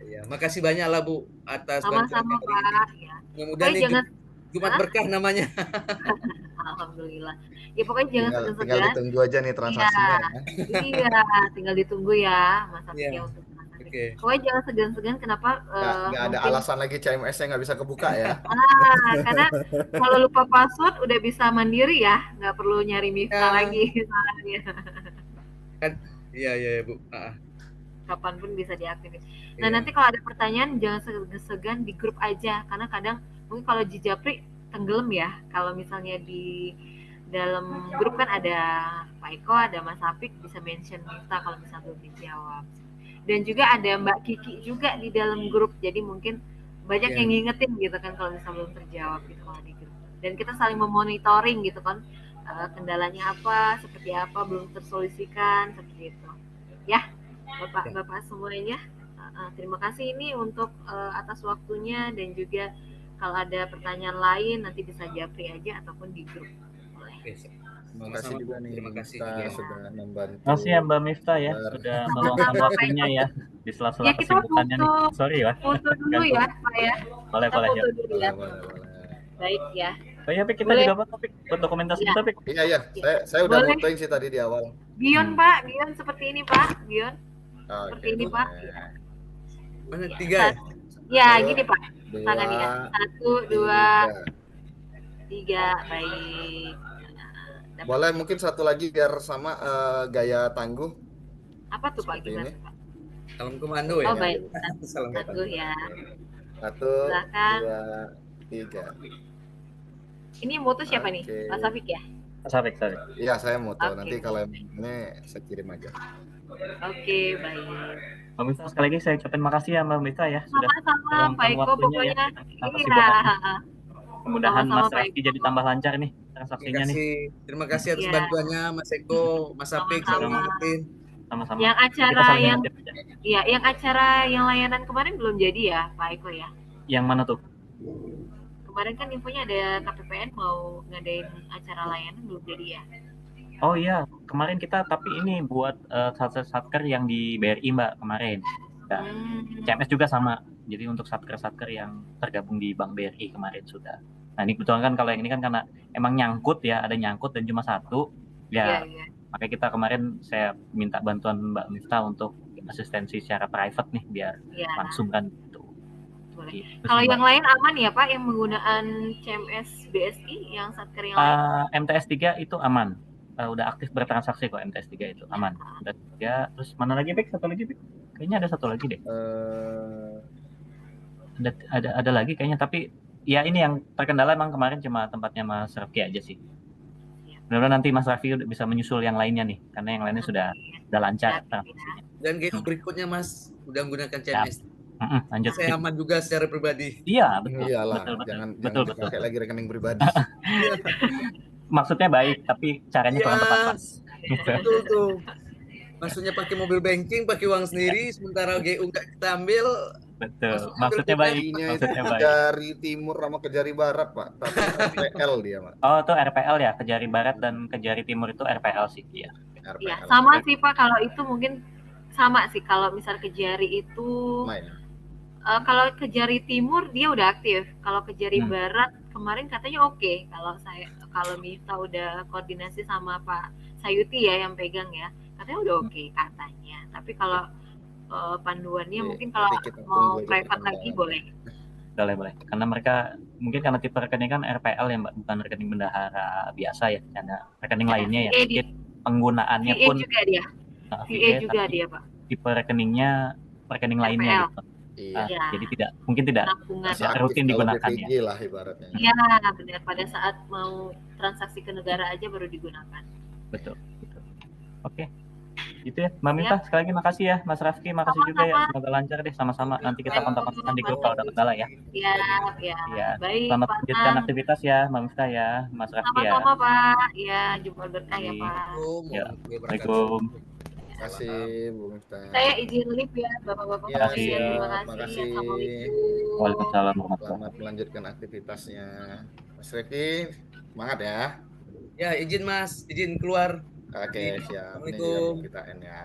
Ya, makasih banyak lah Bu atas sama-sama Pak ya. Mudah-mudahan nih Jumat berkah namanya. Alhamdulillah. Ya pokoknya jangan segan-segan. Tinggal ditunggu aja nih transaksinya ya. Iya, tinggal ditunggu ya Mas Sapik untuk transaksi. Pokoknya jangan segan-segan, kenapa nggak ada alasan lagi CMS-nya nggak bisa kebuka ya. Karena kalau lupa password udah bisa mandiri ya, nggak perlu nyari Miftah lagi soalnya. Iya Bu. Kapanpun bisa diaktifin. Nah nanti kalau ada pertanyaan jangan segan di grup aja, karena kadang mungkin kalau di Japri tenggelam ya, kalau misalnya di dalam grup kan ada Pak Eko, ada Mas Sapik, bisa mention Miftah kalau misalnya belum dijawab. Dan juga ada Mbak Kiki juga di dalam grup, jadi mungkin banyak Iya. yang ngingetin gitu kan kalau misalnya belum terjawab gitu kalau di grup. Dan kita saling memonitoring gitu kan, kendalanya apa, seperti apa, belum tersolusikan, seperti itu. Ya, Bapak-bapak semuanya, terima kasih ini untuk atas waktunya, dan juga kalau ada pertanyaan lain nanti bisa japri aja ataupun di grup. Boleh. Terima kasih juga nih Terima kasih Miftah juga. sudah membantu. Makasih ya Mbak Miftah ya, Bar. sudah meluangkan Sama-sama, Pak waktunya Eko. ya di sela-sela Ya, kita kesibukannya nih. foto Sorry ya. foto dulu Ganggu. ya, Pak ya. Boleh, Kita boleh ya. foto dulu ya. Boleh. Baik ya. Oh iya, Pik, kita Boleh. juga foto, Pik. Buat dokumentasi Iya. kita, Pik. Iya, saya udah Boleh. motoin sih tadi di awal. Gion, Pak, Gion seperti ini, Pak. Gion. Seperti Oke, ini, Pak. boleh. Mana 3 ya? Ya, Satu, gini, Pak. Tangannya. Dua, 1, 2, tiga. 3. Baik. Dapat. Boleh mungkin satu lagi biar sama gaya tangguh. Apa tuh, Pak? Seperti Gimana, ini. Pak? Salam komando ya. Oh, baik. Salam Satu komando. ya. 1, Silakan. 2, 3. Ini moto siapa nih? Oke. Mas Safik ya? Sorry. Iya, saya moto. Oke. Nanti kalau yang ini saya kirim aja. Oke, baik. Mbak Miftah, sekali lagi saya ucapin makasih ya Mbak Miftah ya. Sudah Sama-sama, Pak meluangkan Eko. waktunya Pokoknya, ya. Kita iya. kesibukan. Mudah-mudahan Sama-sama, Mas Pak Raffi Eko. jadi tambah lancar nih transaksinya nih. Terima kasih atas Iya. bantuannya Mas Eko, Mas Apik, Sama-sama. selalu ngingetin. Sama-sama. Yang Kita acara saling yang ingetin aja. Iya, yang acara yang layanan kemarin belum jadi ya, Pak Eko ya? Yang mana tuh? Kemarin kan infonya ada KPPN mau ngadain acara layanan, belum jadi ya? Oh iya, kemarin kita tapi ini buat satker yang di BRI Mbak kemarin. Ya, CMS juga sama. Jadi untuk satker yang tergabung di Bank BRI kemarin sudah. Nah ini kebetulan kan kalau yang ini kan karena emang nyangkut ya, ada nyangkut dan cuma satu. Ya, Iya. makanya kita kemarin saya minta bantuan Mbak Miftah untuk asistensi secara private nih biar Iya. langsung kan gitu. Boleh. Gitu Kalau sih, yang Mbak. lain aman ya Pak, yang menggunakan CMS BSI, yang satker yang lain? MTS 3 itu aman. Udah aktif bertransaksi kok MTS 3 itu aman. Udah 3, terus mana lagi Pik? Satu lagi Pik? Kayaknya ada satu lagi deh. Ada lagi kayaknya, tapi ya ini yang terkendala emang kemarin cuma tempatnya Mas Raffi aja sih. Mudah-mudahan nanti Mas Raffi bisa menyusul yang lainnya nih, karena yang lainnya sudah lancar transaksinya. Dan game berikutnya Mas udah menggunakan CMS. Lanjut. Saya aman juga secara pribadi. Iya, betul. Iyalah, Betul. jangan Betul. dipakai lagi rekening pribadi. Maksudnya baik, tapi caranya kurang tepat, Pak. Betul tuh. Maksudnya pakai mobil banking, pakai uang sendiri, sementara GU nggak kita ambil. Betul. Maksudnya baik. Maksudnya baik. Jari timur sama ke jari barat, Pak. Tapi RPL dia, Pak. Oh, itu RPL ya. Ke jari barat dan ke jari timur itu RPL sih, iya. Iya, sama sih Pak. Kalau itu mungkin sama sih. Kalau misal ke jari itu, kalau ke jari timur dia udah aktif. Kalau ke jari barat kemarin katanya oke. Kalau Miftah udah koordinasi sama Pak Sayuti ya yang pegang ya, katanya udah oke katanya. Tapi kalau panduannya mungkin kalau mau private lagi boleh. Boleh. Karena mereka mungkin karena tipe rekening kan RPL ya Mbak, bukan rekening bendahara biasa ya. Karena rekening lainnya ya mungkin penggunaannya VA pun juga dia. VA juga dia, Pak. Tipe rekeningnya rekening lainnya gitu. Iya. Jadi mungkin tidak rutin digunakan ya. lah ibaratnya. Iya, benar. Pada saat mau transaksi ke negara aja baru digunakan. Betul. Oke. Gitu ya, Mbak Miftah. Sekali lagi makasih ya, Mas Raffi. Makasih juga ya. Semoga lancar deh sama-sama. Nanti kita kontak-kontakan di grup kalau ada kendala ya. Iya. Baik, selamat Pak. lanjutkan aktivitas ya, Mbak Miftah ya, Mas Raffi ya. Sama-sama, Pak. Ya, jumpa berkah ya, Pak. Assalamualaikum. Terima kasih, Bu Miftah. Saya izin live ya, Bapak-bapak. Ya, Terima kasih. makasih. Assalamualaikum. Waalaikumsalam. Selamat melanjutkan aktivitasnya. Mas Raffi, semangat ya. Ya, izin Mas, izin keluar. Oke, siap. Ini Assalamualaikum. juga kita end ya.